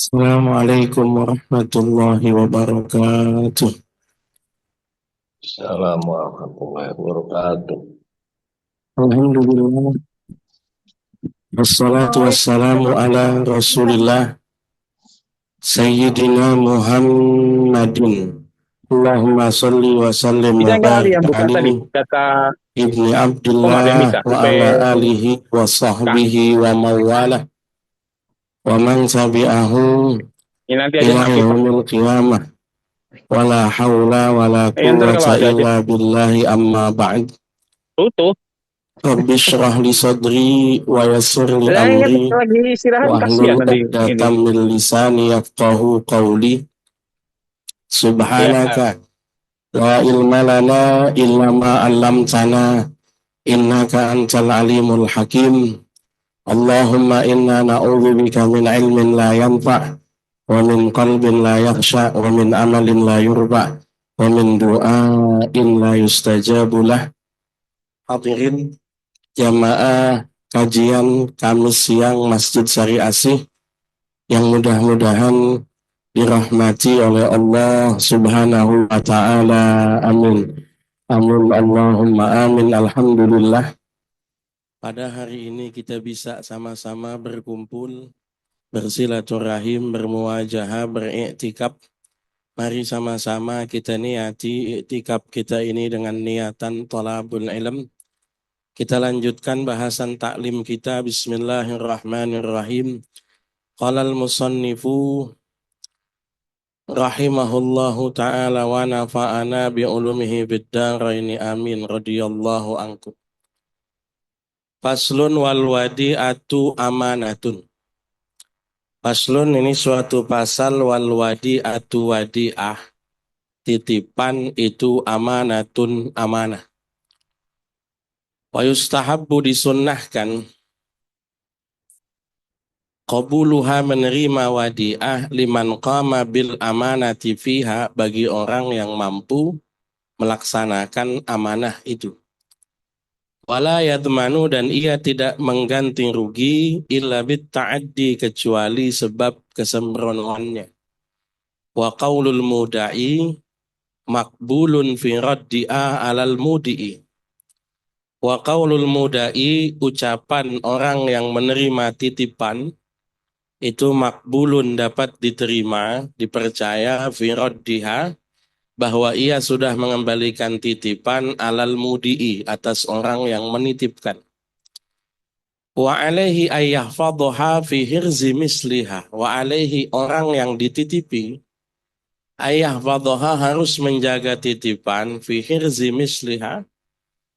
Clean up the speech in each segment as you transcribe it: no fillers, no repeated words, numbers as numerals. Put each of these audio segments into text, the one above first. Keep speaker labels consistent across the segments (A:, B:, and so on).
A: Assalamualaikum warahmatullahi wabarakatuh.
B: Assalamualaikum warahmatullahi wabarakatuh.
A: Alhamdulillah. Wassalatu wassalamu ala Rasulillah Sayyidina Muhammadin. Allahumma salli wa sallim wa
B: Bidangnya Ali
A: barik
B: yang buka tadi,
A: alaihi
B: data
A: ibni
B: Komademika,
A: Abdullah wa ala
B: UPK.
A: alihi wa sahbihi wa mawalah wa man tabi'ahu
B: Ini nanti aja
A: ila
B: Hakifah.
A: yaumil qiyamah wa la hawla wa la
B: Ntar kalau
A: quwwata
B: ada aja.
A: illa billahi amma ba'd.
B: Tutup.
A: Rabbi syrah li sadri wa yassir li
B: Dan ingat
A: amri
B: lagi istirahat
A: wa
B: kasihan
A: hlul
B: nanti ini.
A: uqdatam min lisani yafqahu qawli.
B: Ya,
A: Subhanaka la ilma lana illa ma 'allamtana innaka antal alimul hakim. Allahumma inna na'udzubika min ilmin la yanfa' wa min qalbin la yakhsha wa min amalin la yurba wa min du'ain la yustajabu lah. Hadirin jamaah kajian Kamis siang Masjid Sari Asih yang mudah-mudahan dirahmati oleh Allah Subhanahu wa taala. Amin. Amin Allahumma amin. Alhamdulillah. Pada hari ini kita bisa sama-sama berkumpul, bersilaturahim, bermuajahah, beriktikaf. Mari sama-sama kita niati iktikaf kita ini dengan niatan thalabul ilm. Kita lanjutkan bahasan taklim kita. Bismillahirrahmanirrahim. Qala al-musannifu rahimahullahu ta'ala wa nafa'ana bi'ulumihi bid-daraini amin radhiyallahu ankum. Faslun wal wadi'atu amanatun. Faslun ini suatu pasal, wal wadi'atu wadi'ah. Titipan itu amanatun amanah. Wa yustahabbu disunnahkan qabuluha menerima wadi'ah liman qama bil amanati fiha bagi orang yang mampu melaksanakan amanah itu. Wala yadmanu dan ia tidak mengganti rugi illa bit ta'addi kecuali sebab kesembronoannya. Wa qaulul muda'i makbulun fi raddi'a alal mudi'i. Wa qaulul muda'i ucapan orang yang menerima titipan itu makbulun dapat diterima, dipercaya fi raddiha bahwa ia sudah mengembalikan titipan alal mudi'i atas orang yang menitipkan. Wa alaihi ayyahfadha fi hirzi misliha. Wa alaihi orang yang dititipi ayyahfadha harus menjaga titipan fi hirzi misliha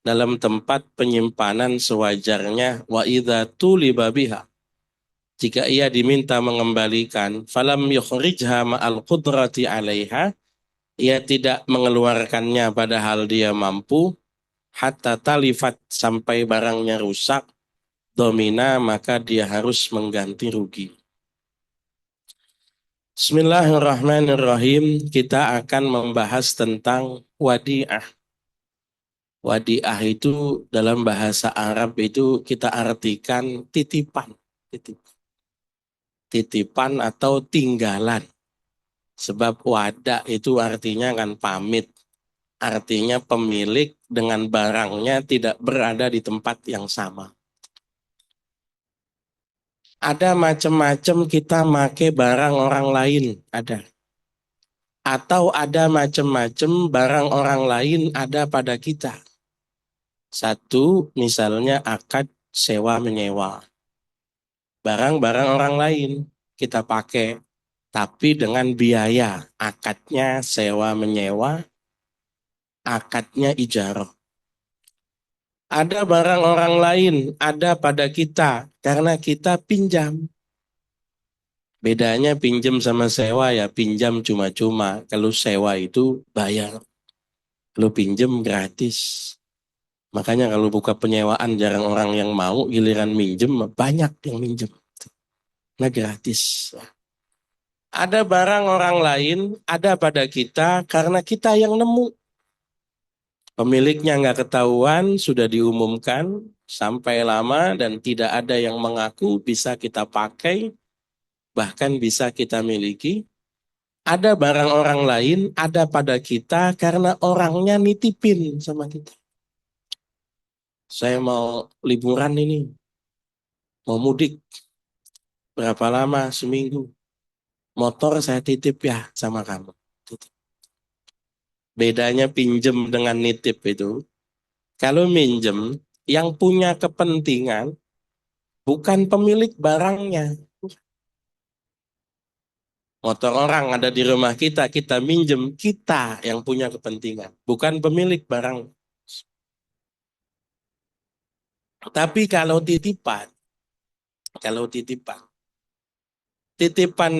A: dalam tempat penyimpanan sewajarnya. Wa idza tuliba biha jika ia diminta mengembalikan falam yukhrijha ma'al qudrati 'alaiha ia tidak mengeluarkannya padahal dia mampu hatta talifat sampai barangnya rusak domina maka dia harus mengganti rugi. Bismillahirrahmanirrahim. Kita akan membahas tentang wadi'ah. Wadi'ah itu dalam bahasa Arab itu kita artikan titipan. Titipan atau tinggalan. Sebab wada itu artinya kan pamit. Artinya pemilik dengan barangnya tidak berada di tempat yang sama. Ada macam-macam kita make barang orang lain, ada. Atau ada macam-macam barang orang lain ada pada kita. Satu, misalnya akad sewa menyewa. Barang-barang orang lain kita pakai, tapi dengan biaya. Akadnya sewa menyewa, akadnya ijarah. Ada barang orang lain ada pada kita karena kita pinjam. Bedanya pinjam sama sewa ya, pinjam cuma-cuma. Kalau sewa itu bayar. Kalau pinjam gratis. Makanya kalau buka penyewaan jarang orang yang mau, giliran minjem banyak yang minjem. Nah gratis. Ada barang orang lain ada pada kita karena kita yang nemu. Pemiliknya nggak ketahuan, sudah diumumkan sampai lama dan tidak ada yang mengaku bisa kita pakai. bahkan bisa kita miliki. Ada barang orang lain, ada pada kita karena orangnya nitipin sama kita. Saya mau liburan ini, mau mudik. Berapa lama? Seminggu. Motor saya titip ya sama kamu. Titip. Bedanya pinjem dengan nitip itu, kalau minjem, yang punya kepentingan bukan pemilik barangnya. Motor orang ada di rumah kita minjem, kita yang punya kepentingan, bukan pemilik barang. Tapi kalau titipan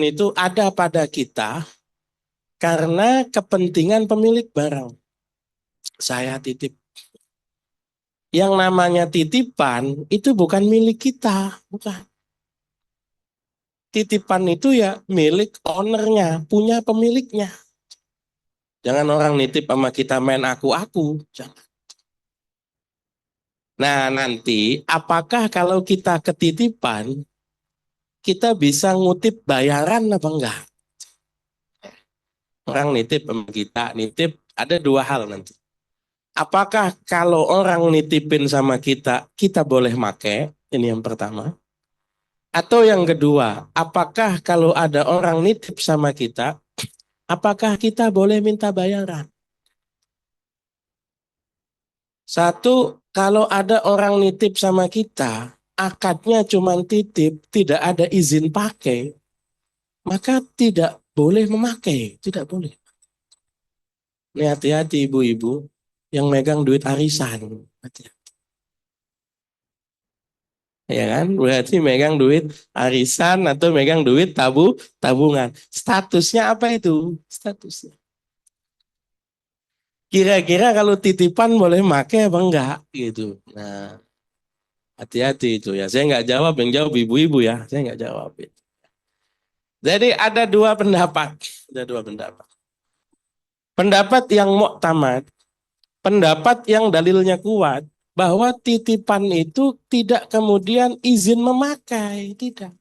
A: itu ada pada kita karena kepentingan pemilik barang. Saya titip. Yang namanya titipan itu bukan milik kita, bukan. Titipan itu ya milik ownernya, punya pemiliknya. Jangan orang nitip sama kita main aku-aku. Jangan. Nah nanti apakah kalau kita ketitipan, kita bisa ngutip bayaran apa enggak? Orang nitip sama kita, nitip ada dua hal nanti. Apakah kalau orang nitipin sama kita, kita boleh make? Ini yang pertama. Atau yang kedua, apakah kalau ada orang nitip sama kita, apakah kita boleh minta bayaran? Satu, kalau ada orang nitip sama kita, akadnya cuma titip, tidak ada izin pakai, maka tidak boleh memakai, tidak boleh. Ini hati-hati ibu-ibu yang megang duit arisan. Hati-hati. Ya kan? Berarti megang duit arisan atau megang duit tabungan. Statusnya apa itu? Statusnya. Kira-kira kalau titipan boleh make apa enggak gitu. Nah, hati-hati itu ya. Saya nggak jawab, yang jawab ibu-ibu ya. Saya nggak jawab itu. Jadi ada dua pendapat. Ada dua pendapat. Pendapat yang muktamad, pendapat yang dalilnya kuat, bahwa titipan itu tidak kemudian izin memakai. Tidak.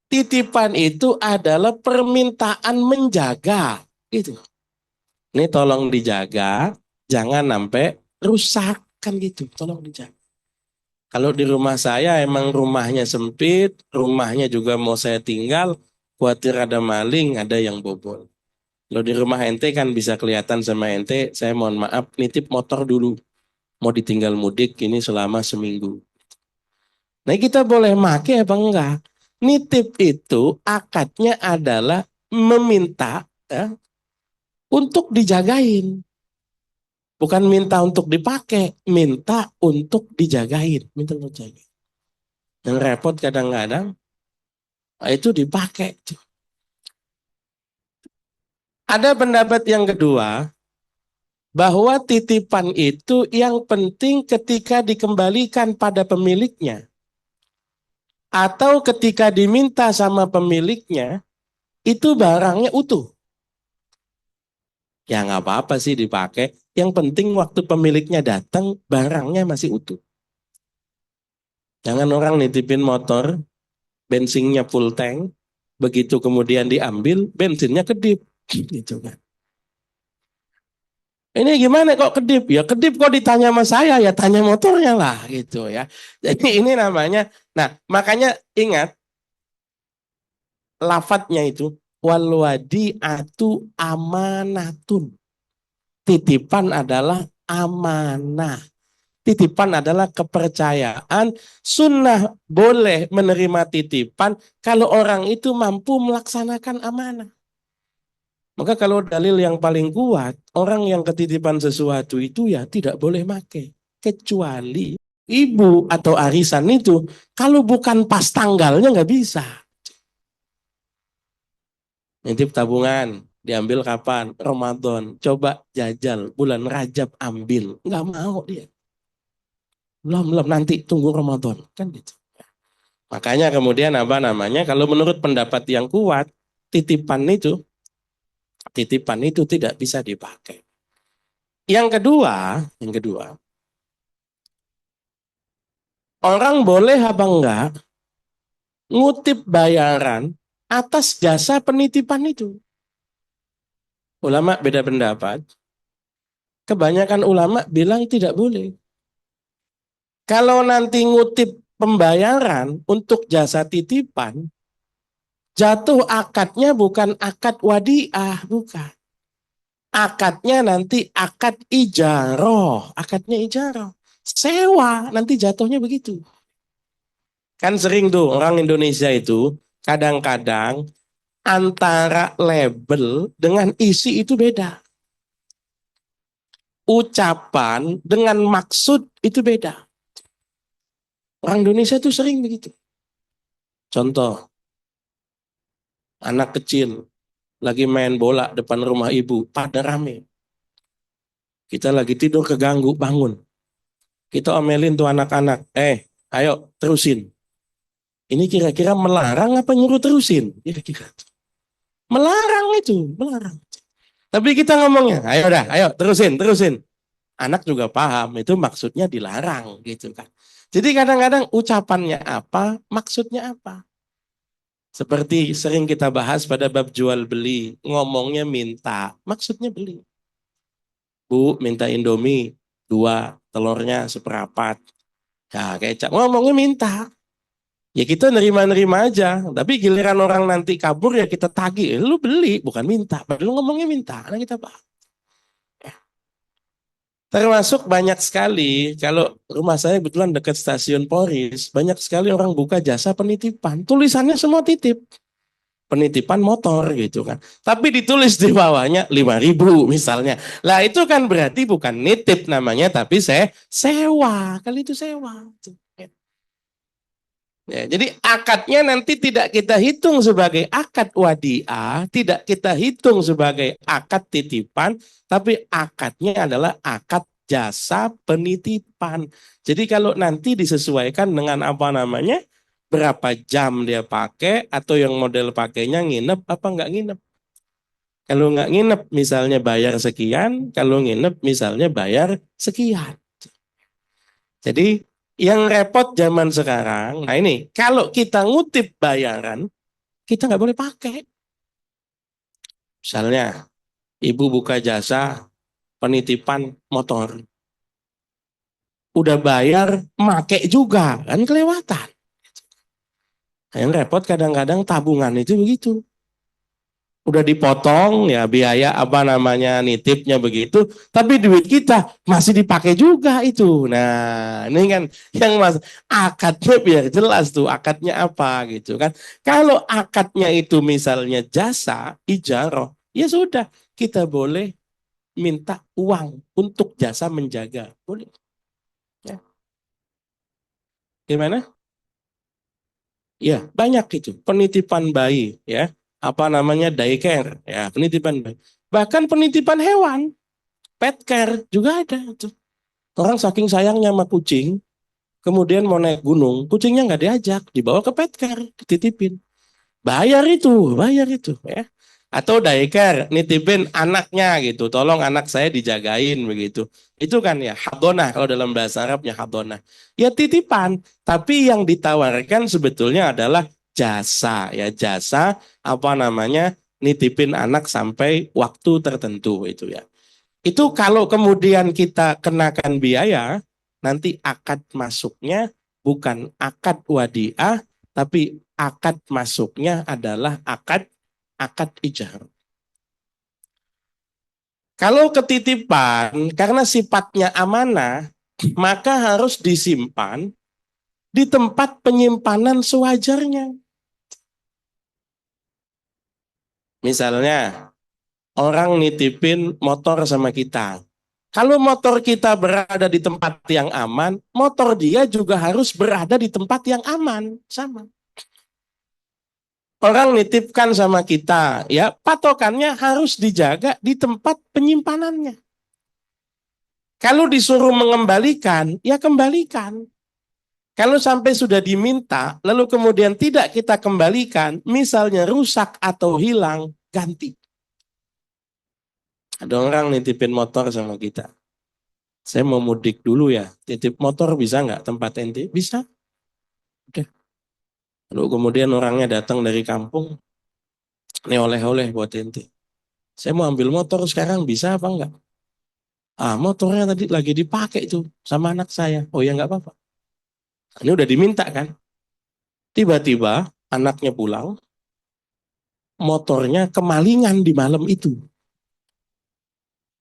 A: Titipan itu adalah permintaan menjaga. Gitu. Ini tolong dijaga, jangan sampai rusak. Kan gitu, tolong dijaga. Kalau di rumah saya emang rumahnya sempit, rumahnya juga mau saya tinggal, khawatir ada maling, ada yang bobol. Kalau di rumah ente kan bisa kelihatan sama ente, saya mohon maaf, nitip motor dulu. Mau ditinggal mudik ini selama seminggu. Nah kita boleh make apa enggak? Nitip itu akadnya adalah meminta ya, untuk dijagain. Bukan minta untuk dipakai, minta untuk dijagain. Minta untuk dijagain. Yang repot kadang-kadang itu dipakai. Ada pendapat yang kedua, bahwa titipan itu yang penting ketika dikembalikan pada pemiliknya. Atau ketika diminta sama pemiliknya, itu barangnya utuh. Ya nggak apa-apa sih dipakai. Yang penting waktu pemiliknya datang, barangnya masih utuh. Jangan orang nitipin motor, bensinnya full tank, begitu kemudian diambil, bensinnya kedip. Gitu kan. Ini gimana kok kedip? Ya kedip kok ditanya sama saya, ya tanya motornya lah gitu ya. Jadi ini namanya, nah makanya ingat lafadznya itu wal wadi'atu amanatun. Titipan adalah amanah. Titipan adalah kepercayaan. Sunnah boleh menerima titipan kalau orang itu mampu melaksanakan amanah. Maka kalau dalil yang paling kuat, orang yang ketitipan sesuatu itu ya tidak boleh make. Kecuali ibu atau arisan itu, kalau bukan pas tanggalnya nggak bisa. Nitip tabungan, diambil kapan? Ramadan. Coba jajal, bulan Rajab ambil. Nggak mau dia. Belum, nanti tunggu Ramadan. Kan gitu. Makanya kemudian apa namanya, kalau menurut pendapat yang kuat, titipan itu tidak bisa dipakai. Yang kedua, orang boleh apa enggak ngutip bayaran atas jasa penitipan itu. Ulama beda pendapat. Kebanyakan ulama bilang tidak boleh. Kalau nanti ngutip pembayaran untuk jasa titipan, jatuh akadnya bukan akad wadiah, bukan. Akadnya nanti akad ijaroh, akadnya ijaroh. Sewa, nanti jatuhnya begitu. Kan sering tuh orang Indonesia itu kadang-kadang antara label dengan isi itu beda. Ucapan dengan maksud itu beda. Orang Indonesia tuh sering begitu. Contoh, anak kecil lagi main bola depan rumah ibu, pada rame. Kita lagi tidur keganggu, bangun. Kita omelin tuh anak-anak, ayo terusin. Ini kira-kira melarang apa nyuruh terusin? Kira-kira. Melarang itu, melarang. Tapi kita ngomongnya, ayo terusin, terusin. Anak juga paham, itu maksudnya dilarang gitu kan. Jadi kadang-kadang ucapannya apa, maksudnya apa. Seperti sering kita bahas pada bab jual beli, ngomongnya minta, maksudnya beli. Bu, minta Indomie 2, telurnya seperempat. Ya, kecap, ngomongnya minta. Ya kita nerima-nerima aja. Tapi giliran orang nanti kabur ya kita tagih. Lu beli, bukan minta. Lu ngomongnya minta. Nah kita paham. Termasuk banyak sekali, kalau rumah saya kebetulan dekat stasiun Polris, banyak sekali orang buka jasa penitipan. Tulisannya semua titip. Penitipan motor gitu kan. Tapi ditulis di bawahnya 5.000 misalnya. Lah itu kan berarti bukan nitip namanya, tapi saya sewa. Kali itu sewa. Ya, jadi akadnya nanti tidak kita hitung sebagai akad wadiah, tidak kita hitung sebagai akad titipan, tapi akadnya adalah akad jasa penitipan. Jadi kalau nanti disesuaikan dengan apa namanya, berapa jam dia pakai, atau yang model pakainya nginep apa nggak nginep. Kalau nggak nginep misalnya bayar sekian, kalau nginep misalnya bayar sekian. Jadi yang repot zaman sekarang, nah ini, kalau kita ngutip bayaran, kita nggak boleh pakai. Misalnya, ibu buka jasa penitipan motor. Udah bayar, make juga, kan kelewatan. Yang repot kadang-kadang tabungan itu begitu. Udah dipotong ya biaya apa namanya nitipnya begitu, tapi duit kita masih dipakai juga itu. Nah, ini kan yang mas akadnya biar jelas tuh akadnya apa gitu kan. Kalau akadnya itu misalnya jasa ijaroh, ya sudah kita boleh minta uang untuk jasa menjaga, boleh. Ya. Gimana? Ya banyak itu penitipan bayi ya, apa namanya daycare ya penitipan bayi, bahkan penitipan hewan. Pet care juga ada tuh. Orang saking sayangnya sama kucing, kemudian mau naik gunung, kucingnya nggak diajak, dibawa ke pet care, dititipin. Bayar itu ya. Atau daycare, nitipin anaknya gitu, tolong anak saya dijagain begitu. Itu kan ya hadonah kalau dalam bahasa Arabnya hadonah. Ya titipan, tapi yang ditawarkan sebetulnya adalah jasa ya jasa apa namanya nitipin anak sampai waktu tertentu itu ya. Itu kalau kemudian kita kenakan biaya, nanti akad masuknya bukan akad wadiah, tapi akad masuknya adalah akad ijar. Kalau ketitipan, karena sifatnya amanah, maka harus disimpan di tempat penyimpanan sewajarnya. Misalnya, orang nitipin motor sama kita. Kalau motor kita berada di tempat yang aman, motor dia juga harus berada di tempat yang aman, sama. Orang nitipkan sama kita, ya patokannya harus dijaga di tempat penyimpanannya. Kalau disuruh mengembalikan, ya kembalikan. Kalau sampai sudah diminta, lalu kemudian tidak kita kembalikan, misalnya rusak atau hilang, ganti. Ada orang nitipin motor sama kita. Saya mau mudik dulu ya, titip motor bisa nggak tempat ente? Bisa. Udah. Lalu kemudian orangnya datang dari kampung, ini oleh-oleh buat ente. Saya mau ambil motor sekarang, bisa apa enggak? Ah, motornya tadi lagi dipakai tuh sama anak saya. Oh ya, enggak apa-apa. Ini udah diminta kan? Tiba-tiba anaknya pulang, motornya kemalingan di malam itu.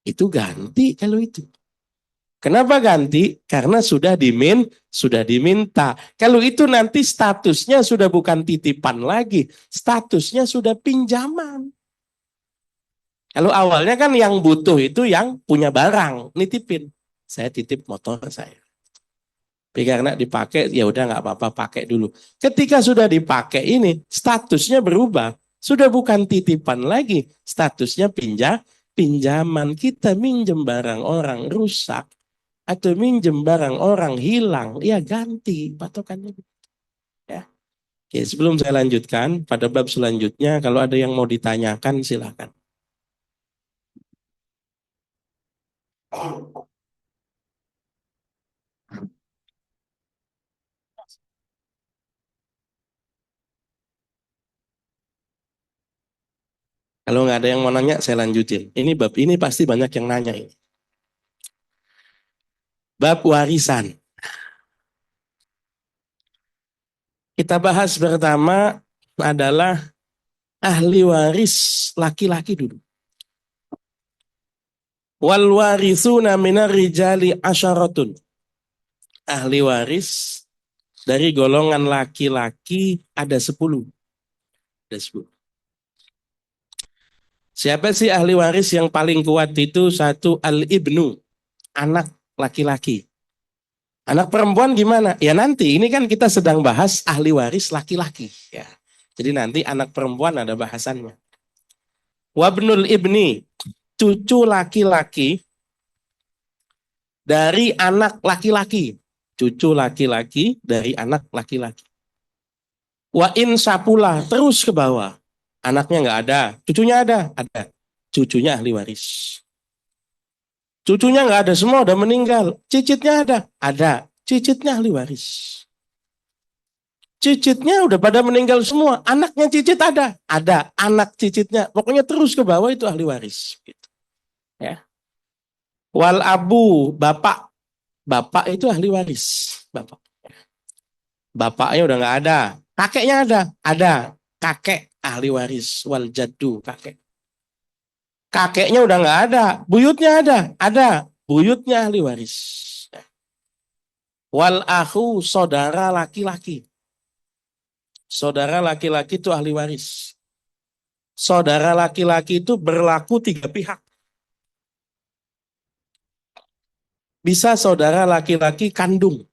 A: Itu ganti kalau itu. Kenapa ganti? Karena sudah diminta. Kalau itu nanti statusnya sudah bukan titipan lagi, statusnya sudah pinjaman. Kalau awalnya kan yang butuh itu yang punya barang, nitipin. Saya titip motor saya. Tapi karena dipakai, ya udah nggak apa-apa, pakai dulu. Ketika sudah dipakai ini, statusnya berubah. Sudah bukan titipan lagi, statusnya pinjaman. Kita minjem barang orang rusak atau minjem barang orang hilang, ya ganti patokannya. Ya. Oke, sebelum saya lanjutkan pada bab selanjutnya, kalau ada yang mau ditanyakan silakan. Kalau nggak ada yang mau nanya, saya lanjutin. Ini bab ini pasti banyak yang nanya ini. Bab warisan. Kita bahas pertama adalah ahli waris laki-laki dulu. Wal warithuna minar rijali asyaratun. Ahli waris dari golongan laki-laki ada 10. Ada 10. Siapa sih ahli waris yang paling kuat itu? Satu, al-ibnu, anak laki-laki. Anak perempuan gimana? Ya nanti, ini kan kita sedang bahas ahli waris laki-laki. Ya. Jadi nanti anak perempuan ada bahasannya. Wabnul ibni, cucu laki-laki dari anak laki-laki. Cucu laki-laki dari anak laki-laki. Wa in sapula, terus ke bawah. Anaknya nggak ada, cucunya ada. Ada. Cucunya ahli waris. Cucunya nggak ada, semua udah meninggal. Cicitnya ada? Ada. Cicitnya ahli waris. Cicitnya udah pada meninggal semua. Anaknya cicit ada? Ada. Anak cicitnya. Pokoknya terus ke bawah itu ahli waris. Gitu. Ya. Wal abu, bapak. Bapak itu ahli waris. Bapak. Bapaknya udah nggak ada. Kakeknya ada? Ada. Kakek ahli waris. Wal jaddu, kakek. Kakeknya udah nggak ada. Buyutnya ada? Ada. Buyutnya ahli waris. Wal akhu, saudara laki-laki. Saudara laki-laki itu ahli waris. Saudara laki-laki itu berlaku 3 pihak. Bisa saudara laki-laki kandung.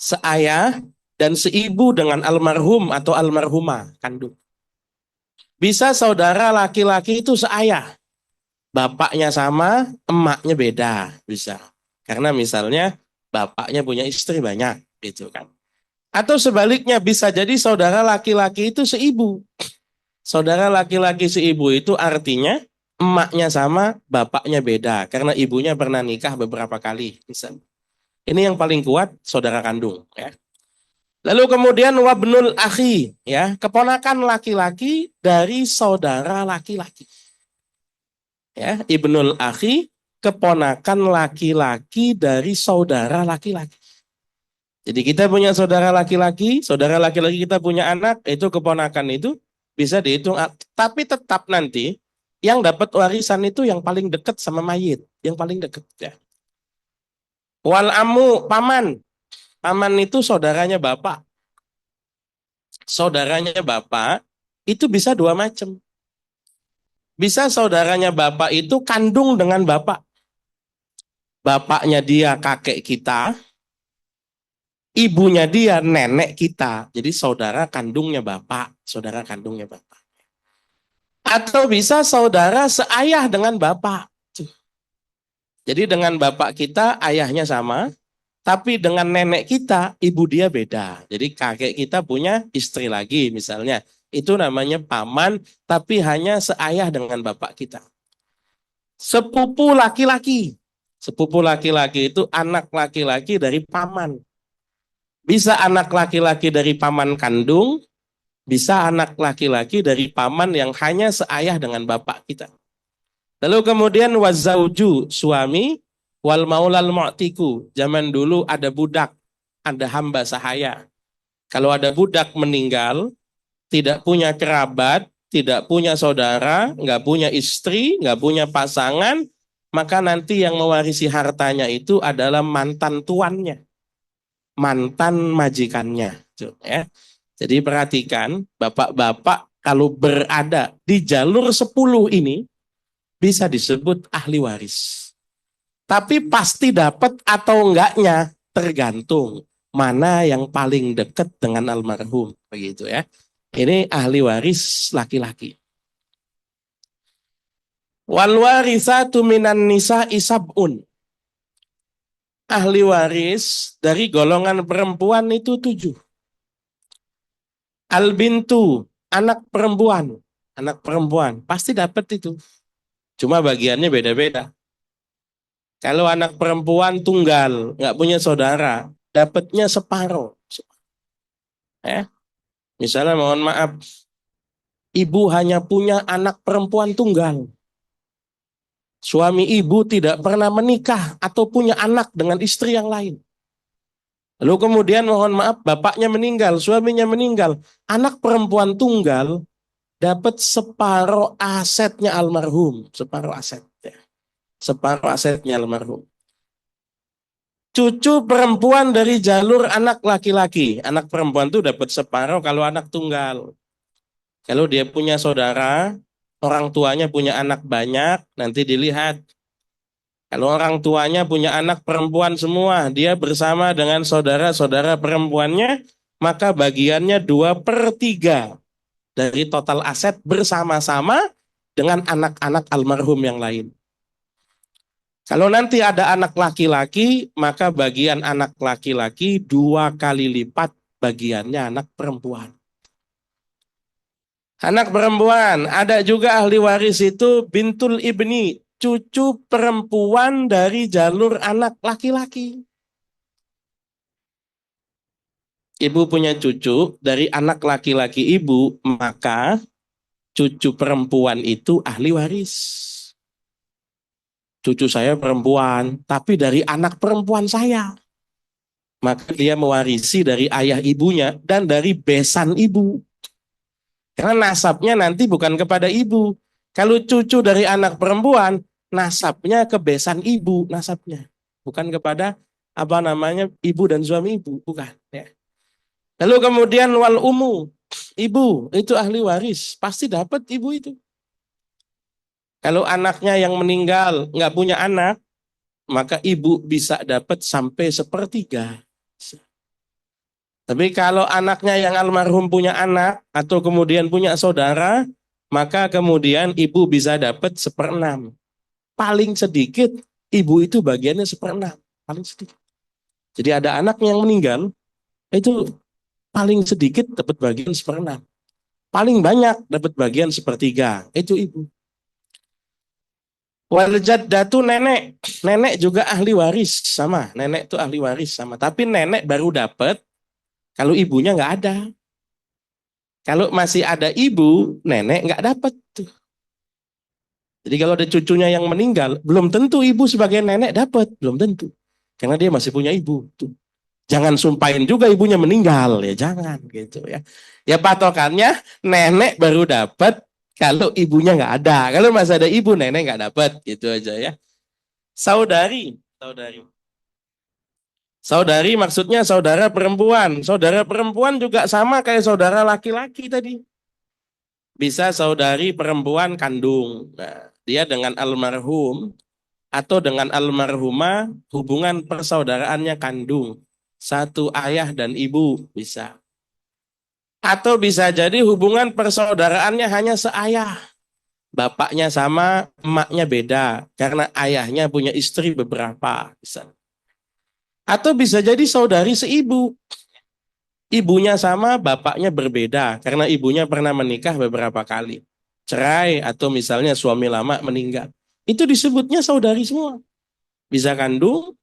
A: Seayah dan seibu dengan almarhum atau almarhumah kandung. Bisa saudara laki-laki itu seayah. Bapaknya sama, emaknya beda. Bisa. Karena misalnya bapaknya punya istri banyak. Gitu kan. Atau sebaliknya bisa jadi saudara laki-laki itu seibu. Saudara laki-laki seibu itu artinya emaknya sama, bapaknya beda. Karena ibunya pernah nikah beberapa kali. Misalnya. Ini yang paling kuat, saudara kandung. Ya. Lalu kemudian wabnul akhi, ya, keponakan laki-laki dari saudara laki-laki. Ya, ibnul akhi, keponakan laki-laki dari saudara laki-laki. Jadi kita punya saudara laki-laki kita punya anak, itu keponakan itu bisa dihitung. Tapi tetap nanti yang dapat warisan itu yang paling dekat sama mayit, yang paling dekat. Ya. Wal amu, paman. Paman itu saudaranya bapak. Saudaranya bapak itu bisa 2 macam. Bisa saudaranya bapak itu kandung dengan bapak. Bapaknya dia kakek kita, ibunya dia nenek kita. Jadi saudara kandungnya bapak, saudara kandungnya bapak. Atau bisa saudara seayah dengan bapak. Jadi dengan bapak kita ayahnya sama, tapi dengan nenek kita ibu dia beda. Jadi kakek kita punya istri lagi misalnya. Itu namanya paman, tapi hanya seayah dengan bapak kita. Sepupu laki-laki. Sepupu laki-laki itu anak laki-laki dari paman. Bisa anak laki-laki dari paman kandung, bisa anak laki-laki dari paman yang hanya seayah dengan bapak kita. Lalu kemudian wazauju, suami, wal maulal mu'tiku. Zaman dulu ada budak, ada hamba sahaya. Kalau ada budak meninggal, tidak punya kerabat, tidak punya saudara, nggak punya istri, nggak punya pasangan, maka nanti yang mewarisi hartanya itu adalah mantan tuannya, mantan majikannya. Ya. Jadi perhatikan, bapak-bapak kalau berada di jalur 10 ini, bisa disebut ahli waris. Tapi pasti dapat atau enggaknya tergantung mana yang paling dekat dengan almarhum, begitu ya. Ini ahli waris laki-laki. Wal warisatu minan nisa isabun. Ahli waris dari golongan perempuan itu 7. Al bintu, anak perempuan. Anak perempuan pasti dapat itu. Cuma bagiannya beda-beda. Kalau anak perempuan tunggal, nggak punya saudara, dapatnya separuh. Ya. Misalnya mohon maaf, ibu hanya punya anak perempuan tunggal. Suami ibu tidak pernah menikah atau punya anak dengan istri yang lain. Lalu kemudian mohon maaf, bapaknya meninggal, suaminya meninggal. Anak perempuan tunggal dapat separuh asetnya almarhum. Separuh aset. Ya. Separuh asetnya almarhum. Cucu perempuan dari jalur anak laki-laki. Anak perempuan itu dapat separuh kalau anak tunggal. Kalau dia punya saudara, orang tuanya punya anak banyak, nanti dilihat. Kalau orang tuanya punya anak perempuan semua, dia bersama dengan saudara-saudara perempuannya, maka bagiannya 2/3 dari total aset bersama-sama dengan anak-anak almarhum yang lain. Kalau nanti ada anak laki-laki, maka bagian anak laki-laki 2 kali lipat bagiannya anak perempuan. Anak perempuan, ada juga ahli waris itu bintul ibni, cucu perempuan dari jalur anak laki-laki. Ibu punya cucu dari anak laki-laki ibu, maka cucu perempuan itu ahli waris. Cucu saya perempuan, tapi dari anak perempuan saya. Maka dia mewarisi dari ayah ibunya dan dari besan ibu. Karena nasabnya nanti bukan kepada ibu. Kalau cucu dari anak perempuan, nasabnya ke besan ibu, nasabnya. Bukan kepada apa namanya ibu dan suami ibu, bukan. Ya. Lalu kemudian wal umu, ibu itu ahli waris, pasti dapat ibu itu. Kalau anaknya yang meninggal nggak punya anak, maka ibu bisa dapat sampai 1/3. Tapi kalau anaknya yang almarhum punya anak atau kemudian punya saudara, maka kemudian ibu bisa dapat 1/6. Paling sedikit ibu itu bagiannya 1/6, paling sedikit. Jadi ada anak yang meninggal, itu paling sedikit dapat bagian 1/6. Paling banyak dapat bagian 1/3, itu ibu. Wal jaddatu nenek, nenek juga ahli waris sama, nenek itu ahli waris sama. Tapi nenek baru dapat kalau ibunya nggak ada. Kalau masih ada ibu, nenek nggak dapat tuh. Jadi kalau ada cucunya yang meninggal, belum tentu ibu sebagai nenek dapat, belum tentu. Karena dia masih punya ibu. Tuh. Jangan sumpahin juga ibunya meninggal, ya jangan gitu ya. Ya patokannya nenek baru dapat kalau ibunya nggak ada. Kalau masih ada ibu, nenek nggak dapat, gitu aja ya. Saudari, saudari. Saudari maksudnya saudara perempuan. Saudara perempuan juga sama kayak saudara laki-laki tadi. Bisa saudari perempuan kandung. Nah, dia dengan almarhum atau dengan almarhumah hubungan persaudaraannya kandung. Satu ayah dan ibu bisa. Atau bisa jadi hubungan persaudaraannya hanya seayah. Bapaknya sama, emaknya beda. Karena ayahnya punya istri beberapa. Bisa. Atau bisa jadi saudari seibu. Ibunya sama, bapaknya berbeda. Karena ibunya pernah menikah beberapa kali. Cerai atau misalnya suami lama meninggal. Itu disebutnya saudari semua. Bisa kandung,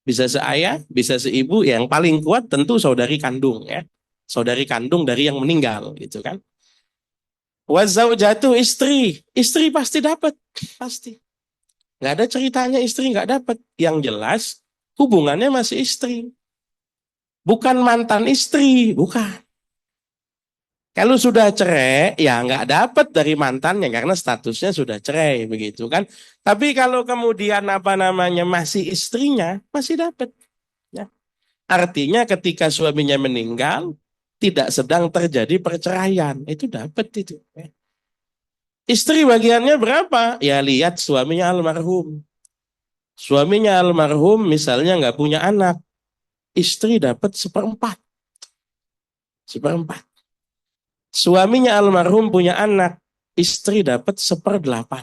A: bisa seayah, bisa seibu. Yang paling kuat tentu saudari kandung ya, saudari kandung dari yang meninggal gitu kan. Wazaujatu istri, istri pasti dapat, pasti. Nggak ada ceritanya istri nggak dapat. Yang jelas hubungannya masih istri, bukan mantan istri, bukan. Kalau sudah cerai, ya nggak dapat dari mantannya karena statusnya sudah cerai begitu kan. Tapi kalau kemudian apa namanya masih istrinya, masih dapat. Ya. Artinya ketika suaminya meninggal, tidak sedang terjadi perceraian, itu dapat itu. Ya. Istri bagiannya berapa? Ya lihat suaminya almarhum. Suaminya almarhum misalnya nggak punya anak, istri dapat seperempat. Seperempat. Suaminya almarhum punya anak, istri dapat seperdelapan.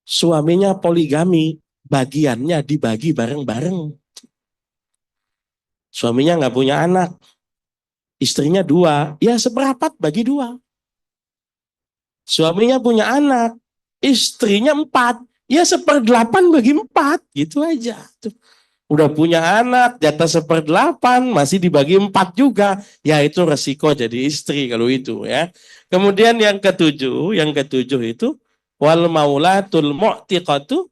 A: Suaminya poligami, bagiannya dibagi bareng-bareng. Suaminya nggak punya anak, istrinya dua, ya seperempat bagi dua. Suaminya punya anak, istrinya empat, ya seperdelapan bagi empat, gitu aja. Udah punya anak, jatah seperdelapan, masih dibagi empat juga. Ya itu resiko jadi istri kalau itu ya. Kemudian yang ketujuh itu wal maulatul mu'tiqatu,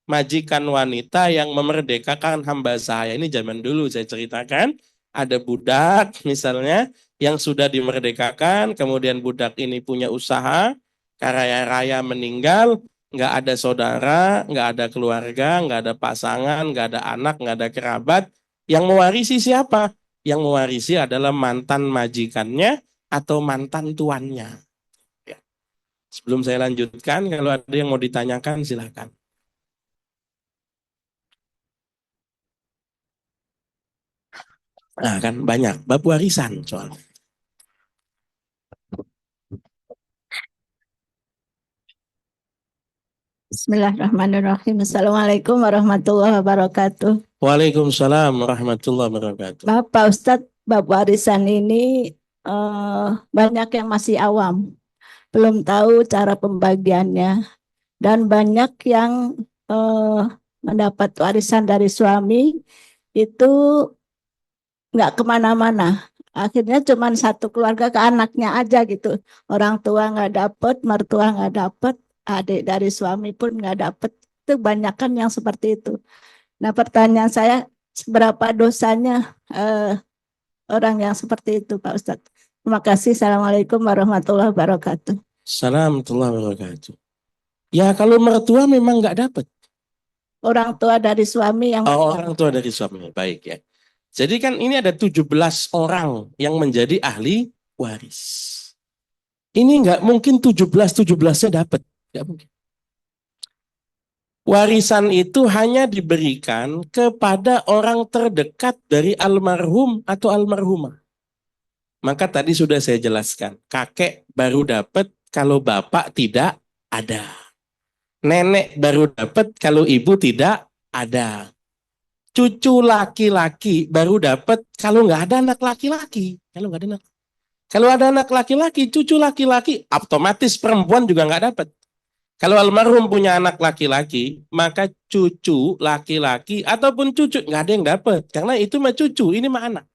A: majikan wanita yang memerdekakan hamba saya. Ini zaman dulu saya ceritakan, ada budak misalnya yang sudah dimerdekakan, kemudian budak ini punya usaha, kaya raya meninggal, nggak ada saudara, nggak ada keluarga, nggak ada pasangan, nggak ada anak, nggak ada kerabat. Yang mewarisi siapa? Yang mewarisi adalah mantan majikannya atau mantan tuannya. Ya. Sebelum saya lanjutkan, kalau ada yang mau ditanyakan silakan. Nah kan banyak bab warisan soal.
C: Bismillahirrahmanirrahim. Assalamualaikum warahmatullahi wabarakatuh.
A: Waalaikumsalam warahmatullahi wabarakatuh.
C: Bapak Ustadz, bab warisan ini banyak yang masih awam, belum tahu cara pembagiannya, dan banyak yang mendapat warisan dari suami itu nggak kemana-mana. Akhirnya cuma satu keluarga ke anaknya aja gitu. Orang tua nggak dapet, mertua nggak dapet, adik dari suami pun nggak dapet. Itu banyak kan yang seperti itu. Nah, pertanyaan saya, seberapa dosanya orang yang seperti itu, Pak Ustadz? Terima kasih. Assalamualaikum warahmatullahi wabarakatuh.
A: Assalamualaikum warahmatullahi wabarakatuh. Ya kalau mertua memang nggak dapat.
C: Orang tua dari suami yang
A: Orang tua dari suami, baik ya. Jadi kan ini ada 17 orang yang menjadi ahli waris. Ini nggak mungkin 17-17-nya dapat, nggak mungkin. Warisan itu hanya diberikan kepada orang terdekat dari almarhum atau almarhumah. Maka tadi sudah saya jelaskan, kakek baru dapat kalau bapak tidak ada. Nenek baru dapat kalau ibu tidak ada. Cucu laki-laki baru dapat kalau nggak ada anak laki-laki. Kalau ada anak laki-laki, cucu laki-laki, otomatis perempuan juga nggak dapat. Kalau almarhum punya anak laki-laki, maka cucu laki-laki ataupun cucu nggak ada yang dapat, karena itu mah cucu, ini mah anak.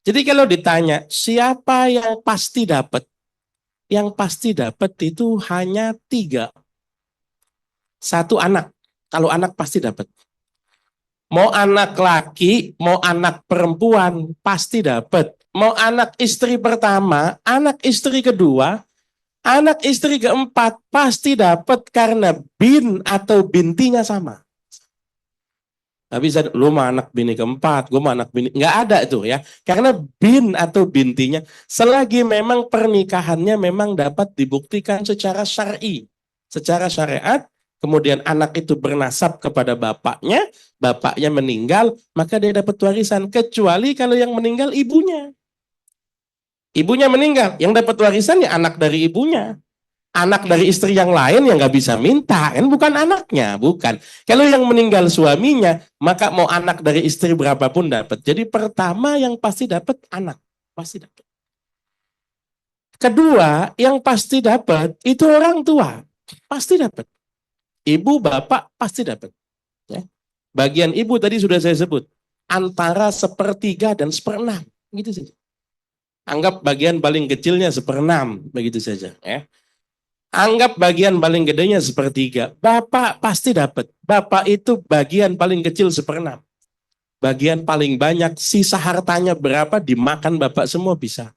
A: Jadi kalau ditanya siapa yang pasti dapat, yang pasti dapat itu hanya 3. Satu anak, kalau anak pasti dapat. Mau anak laki, mau anak perempuan, pasti dapat. Mau anak istri pertama, anak istri kedua, anak istri keempat, pasti dapat karena bin atau bintinya sama. Nggak bisa, lu mah anak bini keempat, gue mah anak bini. Nggak ada itu ya. Karena bin atau bintinya, selagi memang pernikahannya memang dapat dibuktikan secara syar'i, secara syariat, kemudian anak itu bernasab kepada bapaknya, bapaknya meninggal, maka dia dapat warisan. Kecuali kalau yang meninggal ibunya. Ibunya meninggal, yang dapat warisan ya anak dari ibunya. Anak dari istri yang lain yang nggak bisa minta, kan bukan anaknya, bukan. Kalau yang meninggal suaminya, maka mau anak dari istri berapapun dapat. Jadi pertama yang pasti dapat anak, pasti dapat. Kedua, yang pasti dapat itu orang tua, pasti dapat. Ibu, bapak pasti dapat. Ya. Bagian ibu tadi sudah saya sebut. Antara 1/3 dan 1/6. Gitu saja. Anggap bagian paling kecilnya 1/6. Begitu saja. Ya. Anggap bagian paling gedenya 1/3. Bapak pasti dapat. Bapak itu bagian paling kecil 1/6. Bagian paling banyak, sisa hartanya berapa dimakan bapak semua bisa.